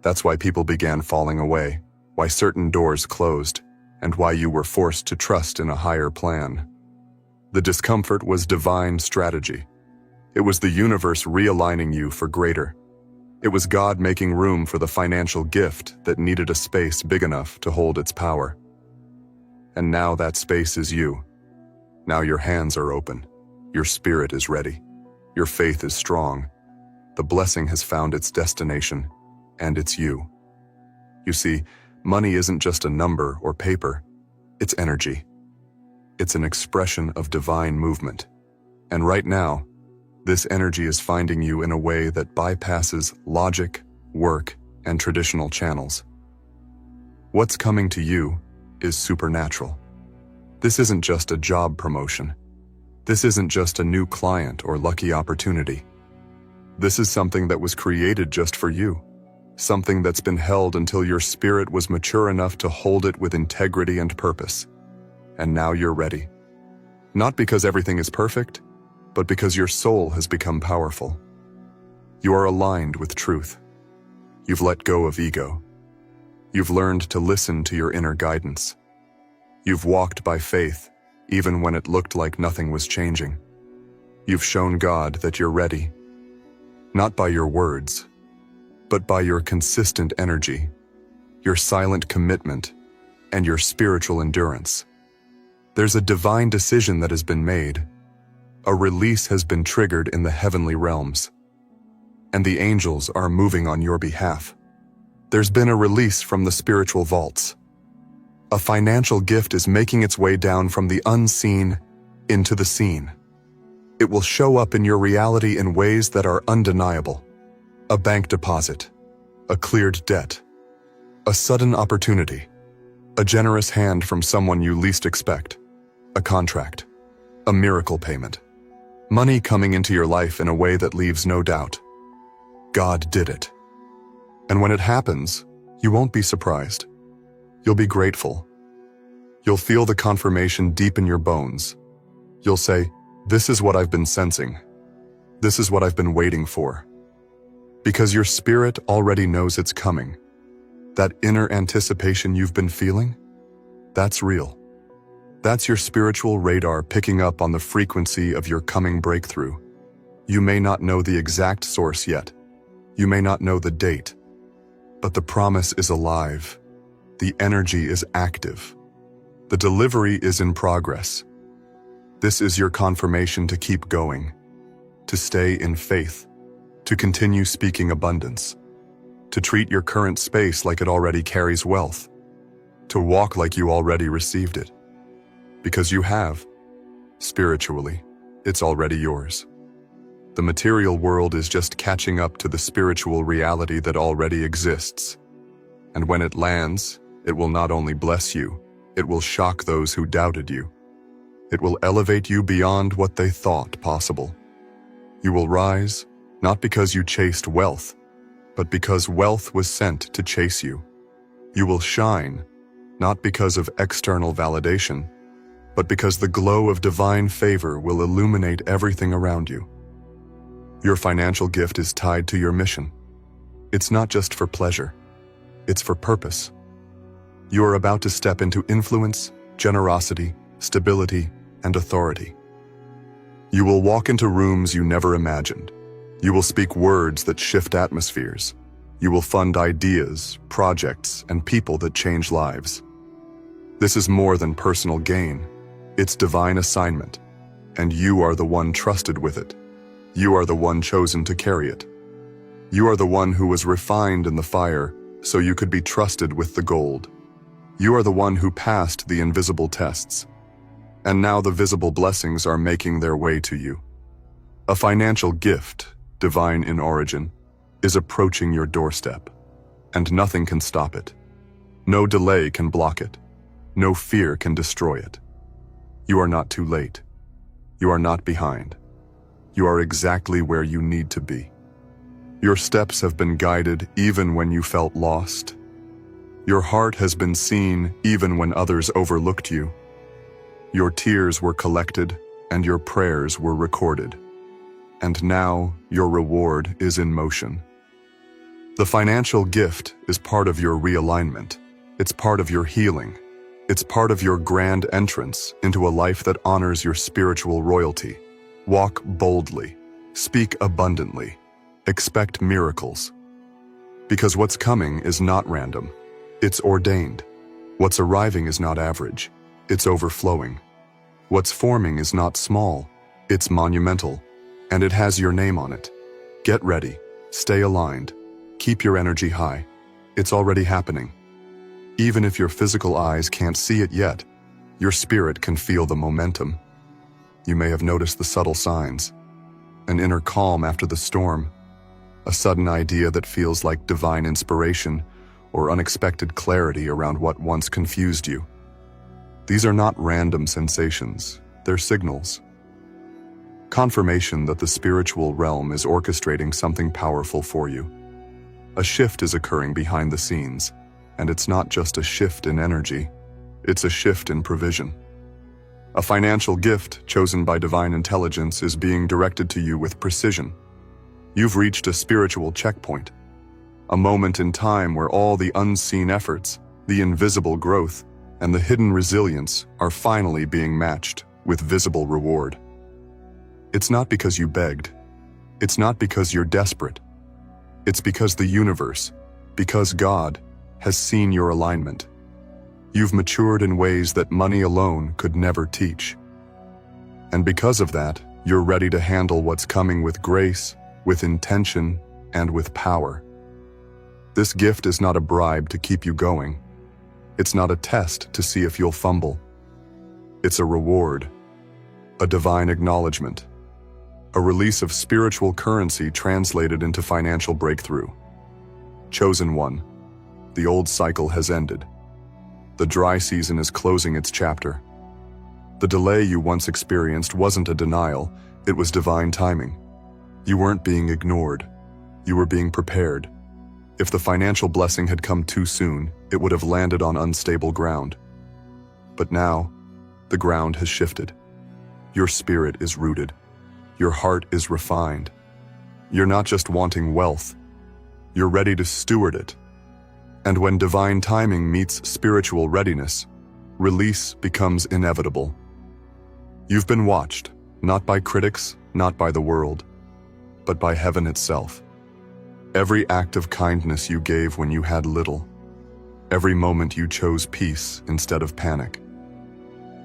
That's why people began falling away, why certain doors closed, and why you were forced to trust in a higher plan. The discomfort was divine strategy. It was the universe realigning you for greater. It was God making room for the financial gift that needed a space big enough to hold its power. And now that space is you. Now your hands are open. Your spirit is ready. Your faith is strong. The blessing has found its destination, and it's you. You see, money isn't just a number or paper. It's energy. It's an expression of divine movement. And right now, this energy is finding you in a way that bypasses logic, work, and traditional channels. What's coming to you is supernatural. This isn't just a job promotion. This isn't just a new client or lucky opportunity. This is something that was created just for you. Something that's been held until your spirit was mature enough to hold it with integrity and purpose. And now you're ready. Not because everything is perfect, but because your soul has become powerful. You are aligned with truth. You've let go of ego. You've learned to listen to your inner guidance. You've walked by faith, even when it looked like nothing was changing. You've shown God that you're ready, not by your words, but by your consistent energy, your silent commitment, and your spiritual endurance. There's a divine decision that has been made. A release has been triggered in the heavenly realms, and the angels are moving on your behalf. There's been a release from the spiritual vaults. A financial gift is making its way down from the unseen into the seen. It will show up in your reality in ways that are undeniable. A bank deposit, a cleared debt, a sudden opportunity, a generous hand from someone you least expect, a contract, a miracle payment. Money coming into your life in a way that leaves no doubt. God did it. And when it happens, you won't be surprised. You'll be grateful. You'll feel the confirmation deep in your bones. You'll say, "This is what I've been sensing. This is what I've been waiting for." Because your spirit already knows it's coming. That inner anticipation you've been feeling, that's real. That's your spiritual radar picking up on the frequency of your coming breakthrough. You may not know the exact source yet. You may not know the date. But the promise is alive. The energy is active. The delivery is in progress. This is your confirmation to keep going, to stay in faith, to continue speaking abundance, to treat your current space like it already carries wealth, to walk like you already received it. Because you have. Spiritually, it's already yours. The material world is just catching up to the spiritual reality that already exists. And when it lands, it will not only bless you, it will shock those who doubted you. It will elevate you beyond what they thought possible. You will rise, not because you chased wealth, but because wealth was sent to chase you. You will shine, not because of external validation, but because the glow of divine favor will illuminate everything around you. Your financial gift is tied to your mission. It's not just for pleasure, it's for purpose. You are about to step into influence, generosity, stability, and authority. You will walk into rooms you never imagined. You will speak words that shift atmospheres. You will fund ideas, projects, and people that change lives. This is more than personal gain. It's divine assignment, and you are the one trusted with it. You are the one chosen to carry it. You are the one who was refined in the fire so you could be trusted with the gold. You are the one who passed the invisible tests, and now the visible blessings are making their way to you. A financial gift, divine in origin, is approaching your doorstep, and nothing can stop it. No delay can block it. No fear can destroy it. You are not too late. You are not behind. You are exactly where you need to be. Your steps have been guided even when you felt lost. Your heart has been seen even when others overlooked you. Your tears were collected and your prayers were recorded. And now your reward is in motion. The financial gift is part of your realignment. It's part of your healing. It's part of your grand entrance into a life that honors your spiritual royalty. Walk boldly. Speak abundantly. Expect miracles. Because what's coming is not random. It's ordained. What's arriving is not average. It's overflowing. What's forming is not small. It's monumental. And it has your name on it. Get ready. Stay aligned. Keep your energy high. It's already happening. Even if your physical eyes can't see it yet, your spirit can feel the momentum. You may have noticed the subtle signs. An inner calm after the storm. A sudden idea that feels like divine inspiration or unexpected clarity around what once confused you. These are not random sensations. They're signals. Confirmation that the spiritual realm is orchestrating something powerful for you. A shift is occurring behind the scenes. And it's not just a shift in energy, it's a shift in provision. A financial gift chosen by divine intelligence is being directed to you with precision. You've reached a spiritual checkpoint, a moment in time where all the unseen efforts, the invisible growth, and the hidden resilience are finally being matched with visible reward. It's not because you begged. It's not because you're desperate. It's because the universe, because God, has seen your alignment. You've matured in ways that money alone could never teach. And because of that, you're ready to handle what's coming with grace, with intention, and with power. This gift is not a bribe to keep you going. It's not a test to see if you'll fumble. It's a reward, a divine acknowledgement, a release of spiritual currency translated into financial breakthrough. Chosen one. The old cycle has ended. The dry season is closing its chapter. The delay you once experienced wasn't a denial, it was divine timing. You weren't being ignored. You were being prepared. If the financial blessing had come too soon, it would have landed on unstable ground. But now, the ground has shifted. Your spirit is rooted. Your heart is refined. You're not just wanting wealth. You're ready to steward it. And when divine timing meets spiritual readiness, release becomes inevitable. You've been watched, not by critics, not by the world, but by heaven itself. Every act of kindness you gave when you had little, every moment you chose peace instead of panic,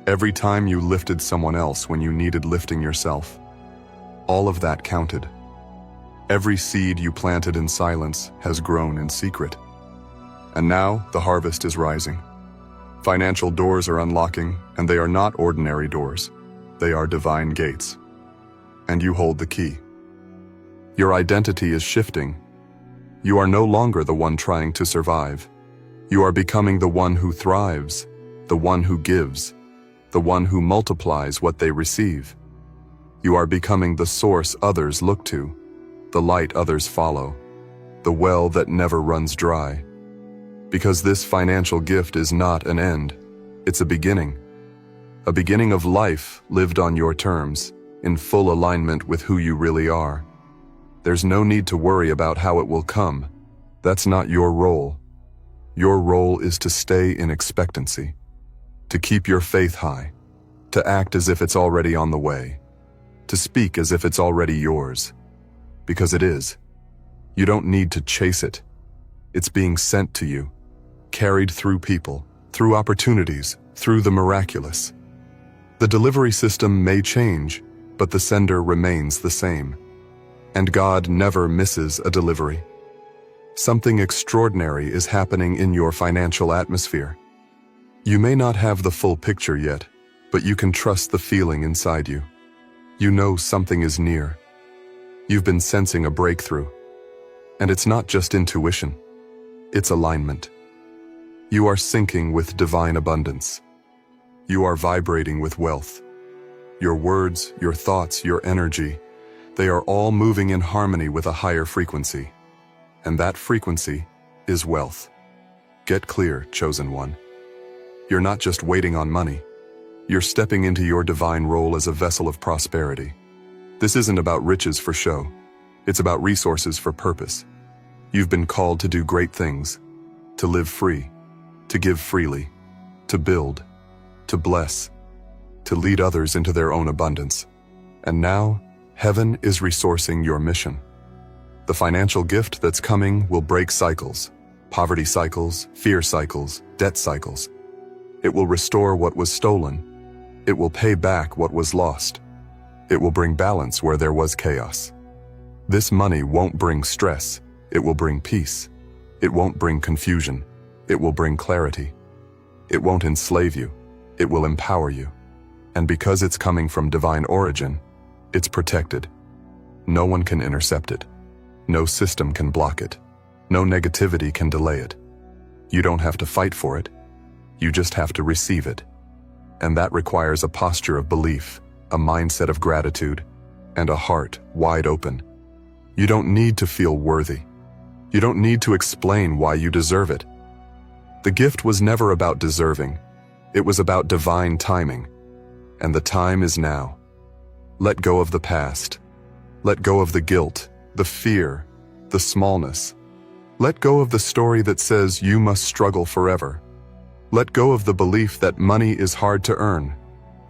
every time you lifted someone else when you needed lifting yourself, all of that counted. Every seed you planted in silence has grown in secret. And now the harvest is rising. Financial doors are unlocking, and they are not ordinary doors. They are divine gates. And you hold the key. Your identity is shifting. You are no longer the one trying to survive. You are becoming the one who thrives, the one who gives, the one who multiplies what they receive. You are becoming the source others look to, the light others follow, the well that never runs dry. Because this financial gift is not an end, it's a beginning A beginning of life lived on your terms, in full alignment with who you really are. There's no need to worry about how it will come. That's not your role. Your role is to stay in expectancy, to keep your faith high, to act as if it's already on the way, to speak as if it's already yours. Because it is. You don't need to chase it. It's being sent to you, carried through people, through opportunities, through the miraculous. The delivery system may change, but the sender remains the same. And God never misses a delivery. Something extraordinary is happening in your financial atmosphere. You may not have the full picture yet, but you can trust the feeling inside you. You know something is near. You've been sensing a breakthrough. And it's not just intuition. It's alignment. You are syncing with divine abundance. You are vibrating with wealth. Your words, your thoughts, your energy, they are all moving in harmony with a higher frequency. And that frequency is wealth. Get clear, chosen one. You're not just waiting on money. You're stepping into your divine role as a vessel of prosperity. This isn't about riches for show. It's about resources for purpose. You've been called to do great things, to live free, to give freely, to build, to bless, to lead others into their own abundance. And now, heaven is resourcing your mission. The financial gift that's coming will break cycles, poverty cycles, fear cycles, debt cycles. It will restore what was stolen. It will pay back what was lost. It will bring balance where there was chaos. This money won't bring stress. It will bring peace. It won't bring confusion. It will bring clarity. It won't enslave you. It will empower you. And because it's coming from divine origin, it's protected. No one can intercept it. No system can block it. No negativity can delay it. You don't have to fight for it. You just have to receive it. And that requires a posture of belief, a mindset of gratitude, and a heart wide open. You don't need to feel worthy. You don't need to explain why you deserve it. The gift was never about deserving. It was about divine timing. And the time is now. Let go of the past. Let go of the guilt, the fear, the smallness. Let go of the story that says you must struggle forever. Let go of the belief that money is hard to earn,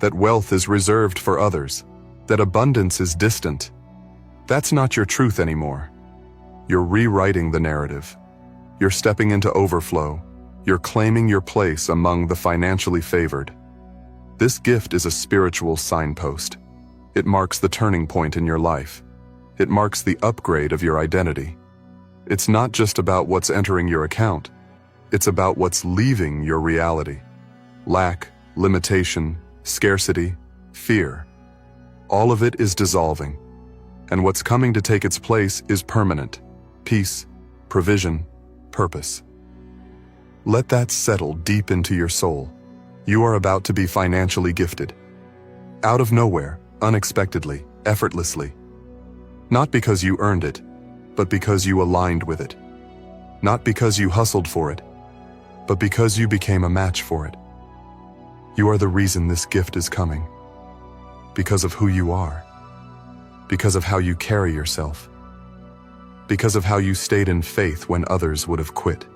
that wealth is reserved for others, that abundance is distant. That's not your truth anymore. You're rewriting the narrative. You're stepping into overflow. You're claiming your place among the financially favored. This gift is a spiritual signpost. It marks the turning point in your life. It marks the upgrade of your identity. It's not just about what's entering your account. It's about what's leaving your reality. Lack, limitation, scarcity, fear. All of it is dissolving. And what's coming to take its place is permanent. Peace, provision, purpose. Let that settle deep into your soul. You are about to be financially gifted. Out of nowhere, unexpectedly, effortlessly. Not because you earned it, but because you aligned with it. Not because you hustled for it, but because you became a match for it. You are the reason this gift is coming. Because of who you are. Because of how you carry yourself. Because of how you stayed in faith when others would have quit.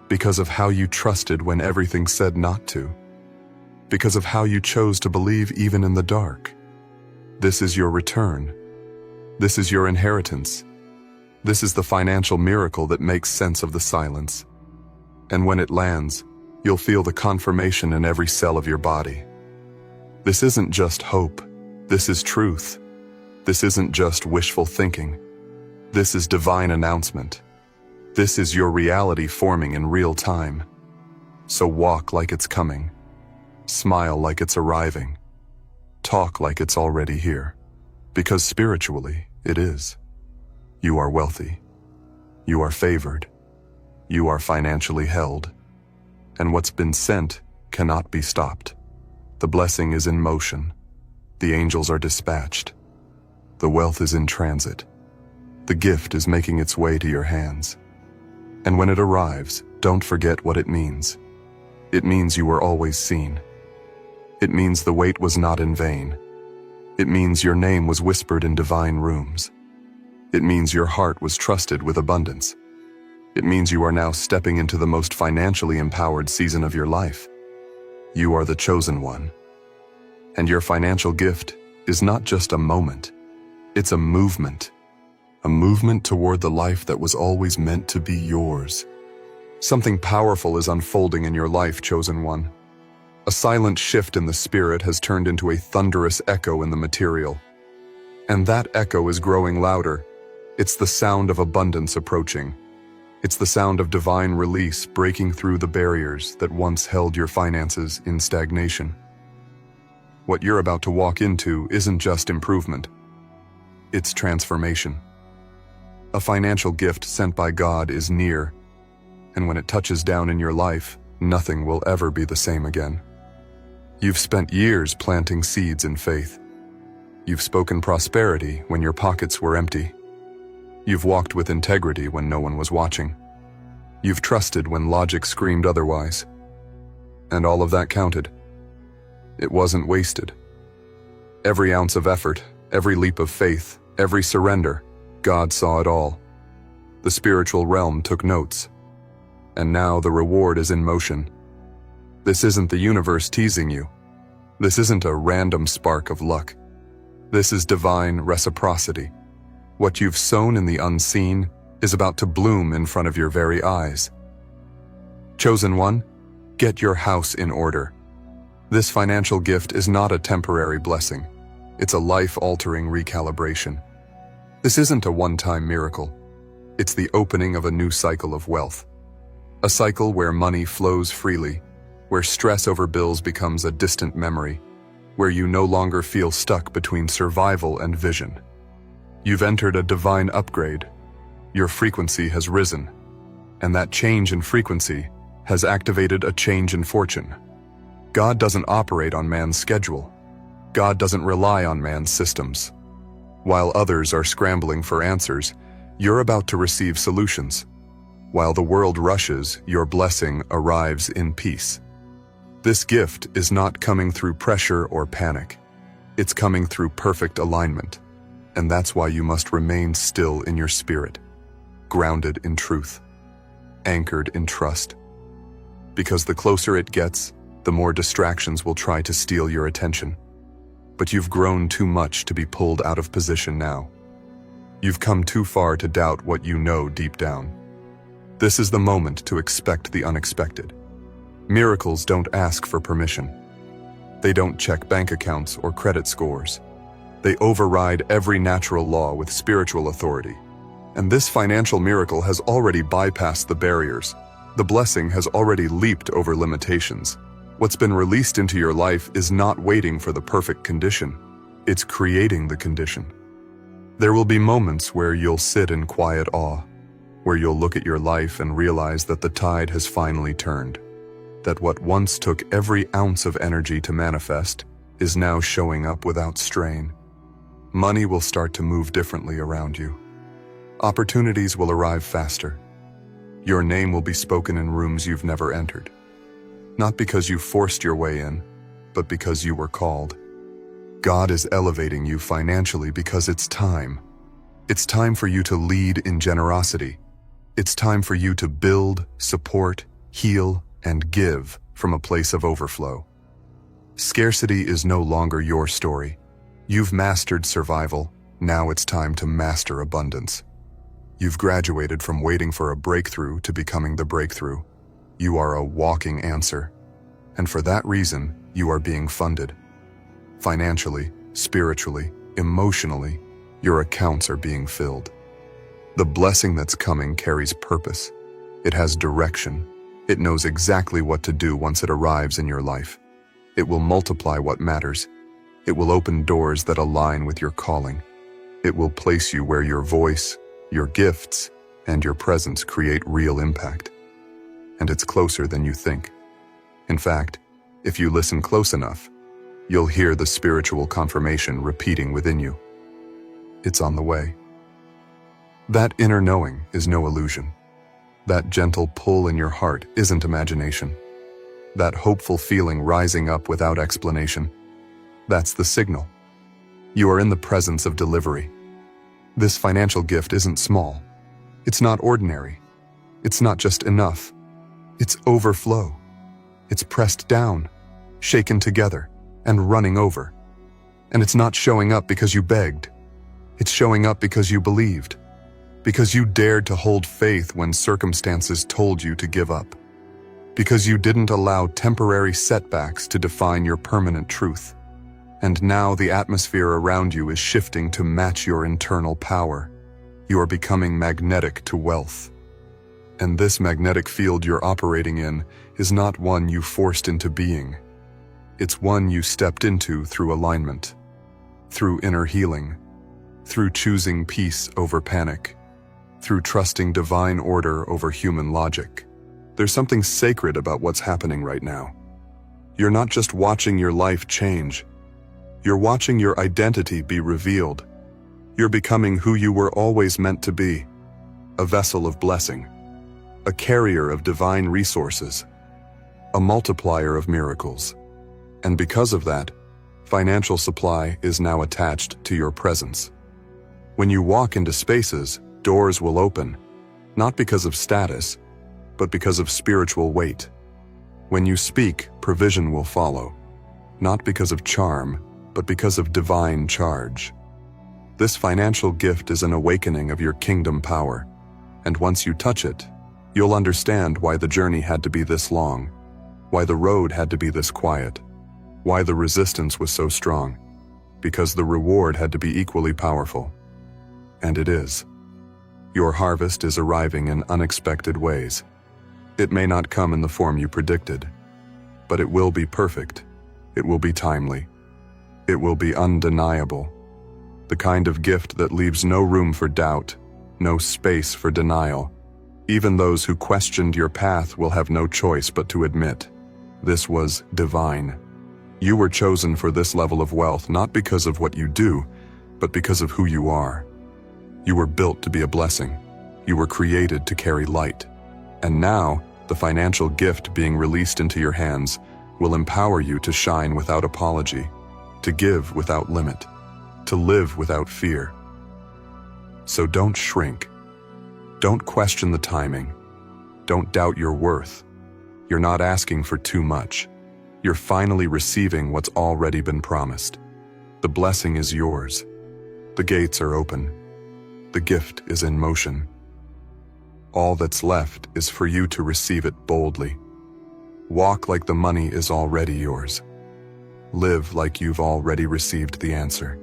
Because of how you trusted when everything said not to. Because of how you chose to believe even in the dark. This is your return. This is your inheritance. This is the financial miracle that makes sense of the silence. And when it lands, you'll feel the confirmation in every cell of your body. This isn't just hope. This is truth. This isn't just wishful thinking. This is divine announcement. This is your reality forming in real time. So walk like it's coming. Smile like it's arriving. Talk like it's already here. Because spiritually, it is. You are wealthy. You are favored. You are financially held. And what's been sent cannot be stopped. The blessing is in motion. The angels are dispatched. The wealth is in transit. The gift is making its way to your hands. And when it arrives, don't forget what it means. It means you were always seen. It means the wait was not in vain. It means your name was whispered in divine rooms. It means your heart was trusted with abundance. It means you are now stepping into the most financially empowered season of your life. You are the chosen one. And your financial gift is not just a moment. It's a movement toward the life that was always meant to be yours. Something powerful is unfolding in your life, chosen one. A silent shift in the spirit has turned into a thunderous echo in the material. And that echo is growing louder. It's the sound of abundance approaching. It's the sound of divine release breaking through the barriers that once held your finances in stagnation. What you're about to walk into isn't just improvement. It's transformation. A financial gift sent by God is near, and when it touches down in your life, nothing will ever be the same again. You've spent years planting seeds in faith. You've spoken prosperity when your pockets were empty. You've walked with integrity when no one was watching. You've trusted when logic screamed otherwise. And all of that counted. It wasn't wasted. Every ounce of effort, every leap of faith, every surrender, God saw it all. The spiritual realm took notes. And now the reward is in motion. This isn't the universe teasing you. This isn't a random spark of luck. This is divine reciprocity. What you've sown in the unseen is about to bloom in front of your very eyes. Chosen one, get your house in order. This financial gift is not a temporary blessing. It's a life-altering recalibration. This isn't a one-time miracle. It's the opening of a new cycle of wealth. A cycle where money flows freely, where stress over bills becomes a distant memory, where you no longer feel stuck between survival and vision. You've entered a divine upgrade. Your frequency has risen, and that change in frequency has activated a change in fortune. God doesn't operate on man's schedule. God doesn't rely on man's systems. While others are scrambling for answers, you're about to receive solutions. While the world rushes, your blessing arrives in peace. This gift is not coming through pressure or panic. It's coming through perfect alignment. And that's why you must remain still in your spirit, grounded in truth, anchored in trust. Because the closer it gets, the more distractions will try to steal your attention. But you've grown too much to be pulled out of position now. You've come too far to doubt what you know deep down. This is the moment to expect the unexpected. Miracles don't ask for permission. They don't check bank accounts or credit scores. They override every natural law with spiritual authority. And this financial miracle has already bypassed the barriers. The blessing has already leaped over limitations. What's been released into your life is not waiting for the perfect condition. It's creating the condition. There will be moments where you'll sit in quiet awe, where you'll look at your life and realize that the tide has finally turned, that what once took every ounce of energy to manifest is now showing up without strain. Money will start to move differently around you. Opportunities will arrive faster. Your name will be spoken in rooms you've never entered. Not because you forced your way in, but because you were called. God is elevating you financially because it's time. It's time for you to lead in generosity. It's time for you to build, support, heal, and give from a place of overflow. Scarcity is no longer your story. You've mastered survival. Now it's time to master abundance. You've graduated from waiting for a breakthrough to becoming the breakthrough. You are a walking answer. And for that reason, you are being funded. Financially, spiritually, emotionally, your accounts are being filled. The blessing that's coming carries purpose. It has direction. It knows exactly what to do once it arrives in your life. It will multiply what matters. It will open doors that align with your calling. It will place you where your voice, your gifts, and your presence create real impact. And it's closer than you think. In fact, if you listen close enough, you'll hear the spiritual confirmation repeating within you. It's on the way. That inner knowing is no illusion. That gentle pull in your heart isn't imagination. that hopeful feeling rising up without explanation. That's the signal. You are in the presence of delivery. This financial gift isn't small. It's not ordinary. It's not just enough. It's overflow. It's pressed down, shaken together, and running over. And it's not showing up because you begged. It's showing up because you believed. Because you dared to hold faith when circumstances told you to give up. Because you didn't allow temporary setbacks to define your permanent truth. And now the atmosphere around you is shifting to match your internal power. You are becoming magnetic to wealth. And this magnetic field you're operating in is not one you forced into being. It's one you stepped into through alignment, through inner healing, through choosing peace over panic, through trusting divine order over human logic. There's something sacred about what's happening right now. You're not just watching your life change. You're watching your identity be revealed. You're becoming who you were always meant to be, a vessel of blessing, a carrier of divine resources, a multiplier of miracles. And because of that, financial supply is now attached to your presence. When you walk into spaces, doors will open, not because of status, but because of spiritual weight. When you speak, provision will follow, not because of charm, but because of divine charge. This financial gift is an awakening of your kingdom power, and once you touch it, you'll understand why the journey had to be this long, why the road had to be this quiet, why the resistance was so strong, because the reward had to be equally powerful. And it is. Your harvest is arriving in unexpected ways. It may not come in the form you predicted, but it will be perfect. It will be timely. It will be undeniable. The kind of gift that leaves no room for doubt, no space for denial. Even those who questioned your path will have no choice but to admit, this was divine. You were chosen for this level of wealth not because of what you do, but because of who you are. You were built to be a blessing. You were created to carry light. And now, the financial gift being released into your hands will empower you to shine without apology, to give without limit, to live without fear. So don't shrink. Don't question the timing. Don't doubt your worth. You're not asking for too much. You're finally receiving what's already been promised. The blessing is yours. The gates are open. The gift is in motion. All that's left is for you to receive it boldly. Walk like the money is already yours. Live like you've already received the answer.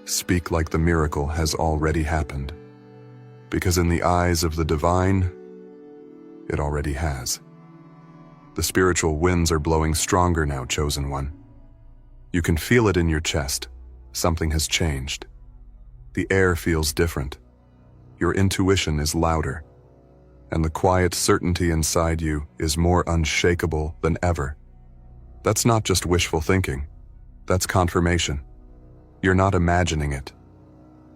Speak like the miracle has already happened. Because in the eyes of the divine, it already has. The spiritual winds are blowing stronger now, chosen one. You can feel it in your chest. Something has changed. The air feels different. Your intuition is louder. And the quiet certainty inside you is more unshakable than ever. That's not just wishful thinking. That's confirmation. You're not imagining it.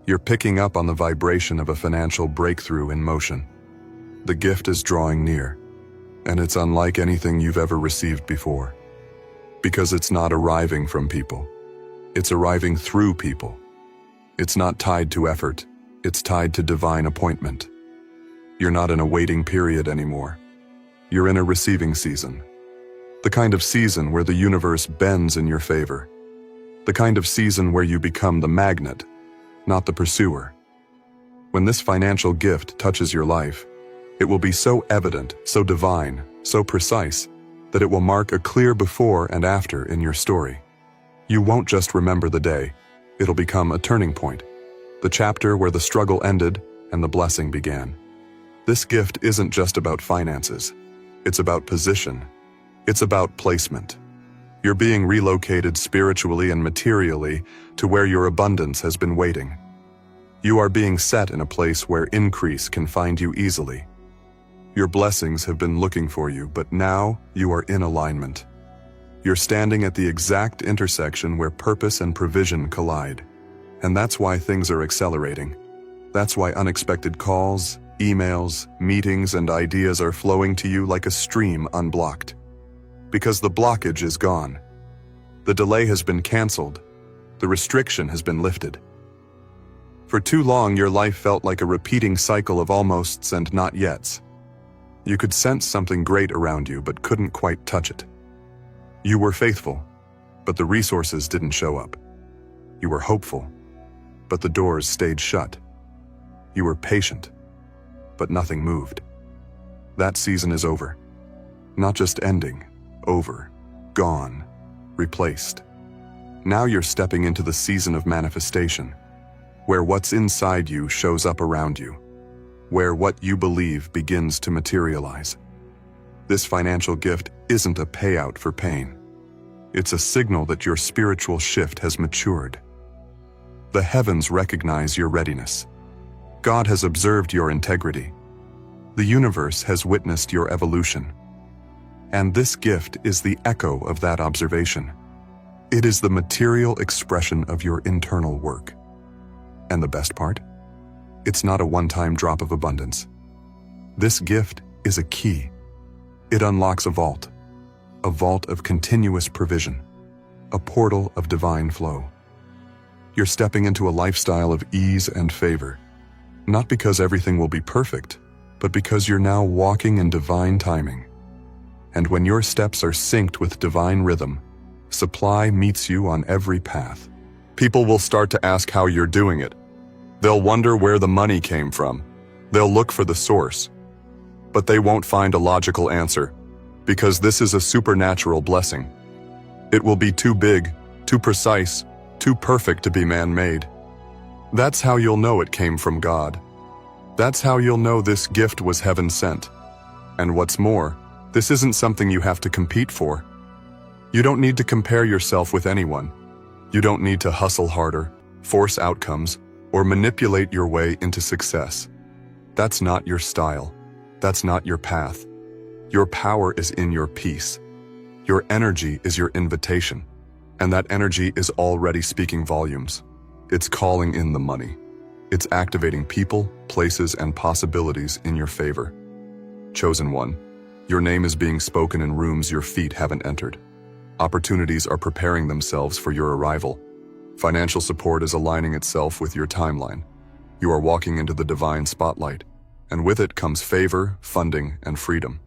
You're picking up on the vibration of a financial breakthrough in motion. The gift is drawing near, and it's unlike anything you've ever received before. Because it's not arriving from people. It's arriving through people. It's not tied to effort. It's tied to divine appointment. You're not in a waiting period anymore. You're in a receiving season. The kind of season where the universe bends in your favor. The kind of season where you become the magnet, not the pursuer. When this financial gift touches your life, it will be so evident, so divine, so precise, that it will mark a clear before and after in your story. You won't just remember the day. It'll become a turning point, the chapter where the struggle ended and the blessing began. This gift isn't just about finances. It's about position. It's about placement. You're being relocated spiritually and materially to where your abundance has been waiting. You are being set in a place where increase can find you easily. Your blessings have been looking for you, but now you are in alignment. You're standing at the exact intersection where purpose and provision collide. And that's why things are accelerating. That's why unexpected calls, emails, meetings, and ideas are flowing to you like a stream unblocked. Because the blockage is gone. The delay has been canceled. The restriction has been lifted. For too long, your life felt like a repeating cycle of almosts and not yets. You could sense something great around you, but couldn't quite touch it. You were faithful, but the resources didn't show up. You were hopeful, but the doors stayed shut. You were patient, but nothing moved. That season is over. Not just ending, over, gone, replaced. Now you're stepping into the season of manifestation, where what's inside you shows up around you, where what you believe begins to materialize. This financial gift isn't a payout for pain. It's a signal that your spiritual shift has matured. The heavens recognize your readiness. God has observed your integrity. The universe has witnessed your evolution. And this gift is the echo of that observation. It is the material expression of your internal work. And the best part? It's not a one-time drop of abundance. This gift is a key. It unlocks a vault of continuous provision, a portal of divine flow. You're stepping into a lifestyle of ease and favor, not because everything will be perfect, but because you're now walking in divine timing. And when your steps are synced with divine rhythm, supply meets you on every path. People will start to ask how you're doing it. They'll wonder where the money came from. They'll look for the source. But they won't find a logical answer, because this is a supernatural blessing. It will be too big, too precise, too perfect to be man-made. That's how you'll know it came from God. That's how you'll know this gift was heaven-sent. And what's more, this isn't something you have to compete for. You don't need to compare yourself with anyone. You don't need to hustle harder, force outcomes, or manipulate your way into success. That's not your style. That's not your path. Your power is in your peace. Your energy is your invitation. And that energy is already speaking volumes. It's calling in the money. It's activating people, places, and possibilities in your favor. Chosen one, your name is being spoken in rooms your feet haven't entered. Opportunities are preparing themselves for your arrival. Financial support is aligning itself with your timeline. You are walking into the divine spotlight, and with it comes favor, funding, and freedom.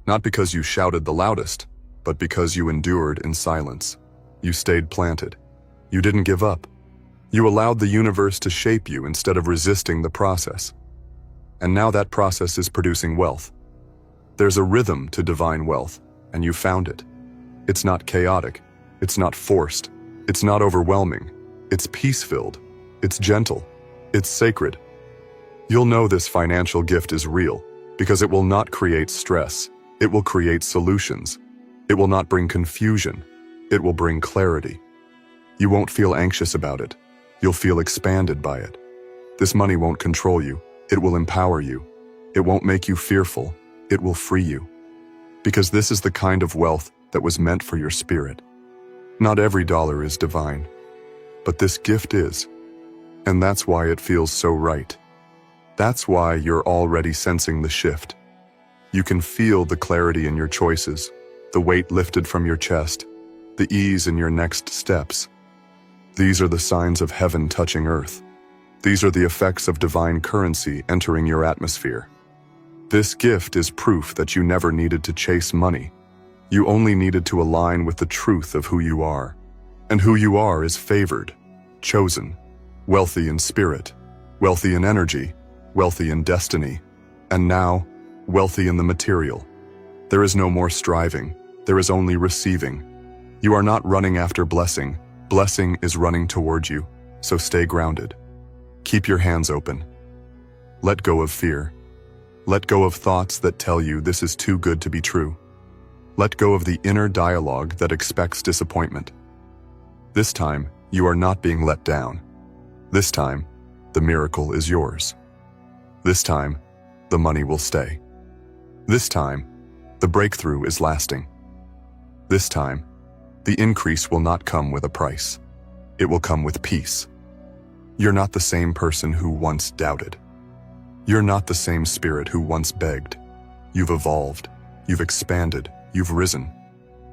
Not because you shouted the loudest, but because you endured in silence. You stayed planted. You didn't give up. You allowed the universe to shape you instead of resisting the process. And now that process is producing wealth. There's a rhythm to divine wealth, and you found it. It's not chaotic. It's not forced. It's not overwhelming. It's peace-filled. It's gentle. It's sacred. You'll know this financial gift is real because it will not create stress. It will create solutions. It will not bring confusion. It will bring clarity. You won't feel anxious about it. You'll feel expanded by it. This money won't control you. It will empower you. It won't make you fearful. It will free you. Because this is the kind of wealth that was meant for your spirit. Not every dollar is divine, but this gift is. And that's why it feels so right. That's why you're already sensing the shift. You can feel the clarity in your choices, the weight lifted from your chest, the ease in your next steps. These are the signs of heaven touching earth. These are the effects of divine currency entering your atmosphere. This gift is proof that you never needed to chase money. You only needed to align with the truth of who you are. And who you are is favored, chosen, wealthy in spirit, wealthy in energy, wealthy in destiny, and now, wealthy in the material. There is no more striving. There is only receiving. You are not running after blessing. Blessing is running toward you, so stay grounded. Keep your hands open. Let go of fear. Let go of thoughts that tell you this is too good to be true. Let go of the inner dialogue that expects disappointment. This time, you are not being let down. This time, the miracle is yours. This time, the money will stay. This time, the breakthrough is lasting. This time, the increase will not come with a price. It will come with peace. You're not the same person who once doubted. You're not the same spirit who once begged. You've evolved. You've expanded. You've risen.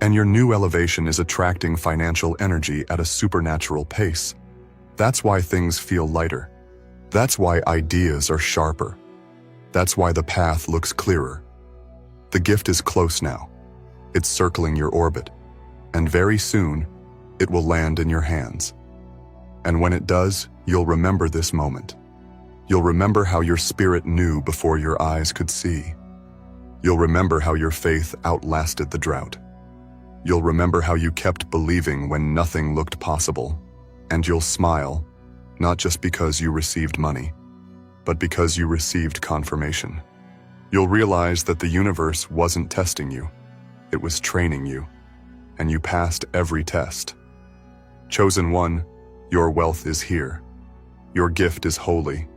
And your new elevation is attracting financial energy at a supernatural pace. That's why things feel lighter. That's why ideas are sharper. That's why the path looks clearer. The gift is close now. It's circling your orbit. And very soon, it will land in your hands. And when it does, you'll remember this moment. You'll remember how your spirit knew before your eyes could see. You'll remember how your faith outlasted the drought. You'll remember how you kept believing when nothing looked possible. And you'll smile, not just because you received money, but because you received confirmation. You'll realize that the universe wasn't testing you. It was training you. And you passed every test. Chosen one, your wealth is here. Your gift is holy.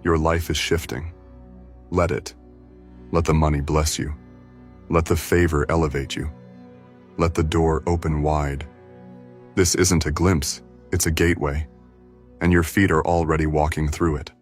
Your life is shifting. Let it. Let the money bless you. Let the favor elevate you. Let the door open wide. This isn't a glimpse, it's a gateway. And your feet are already walking through it.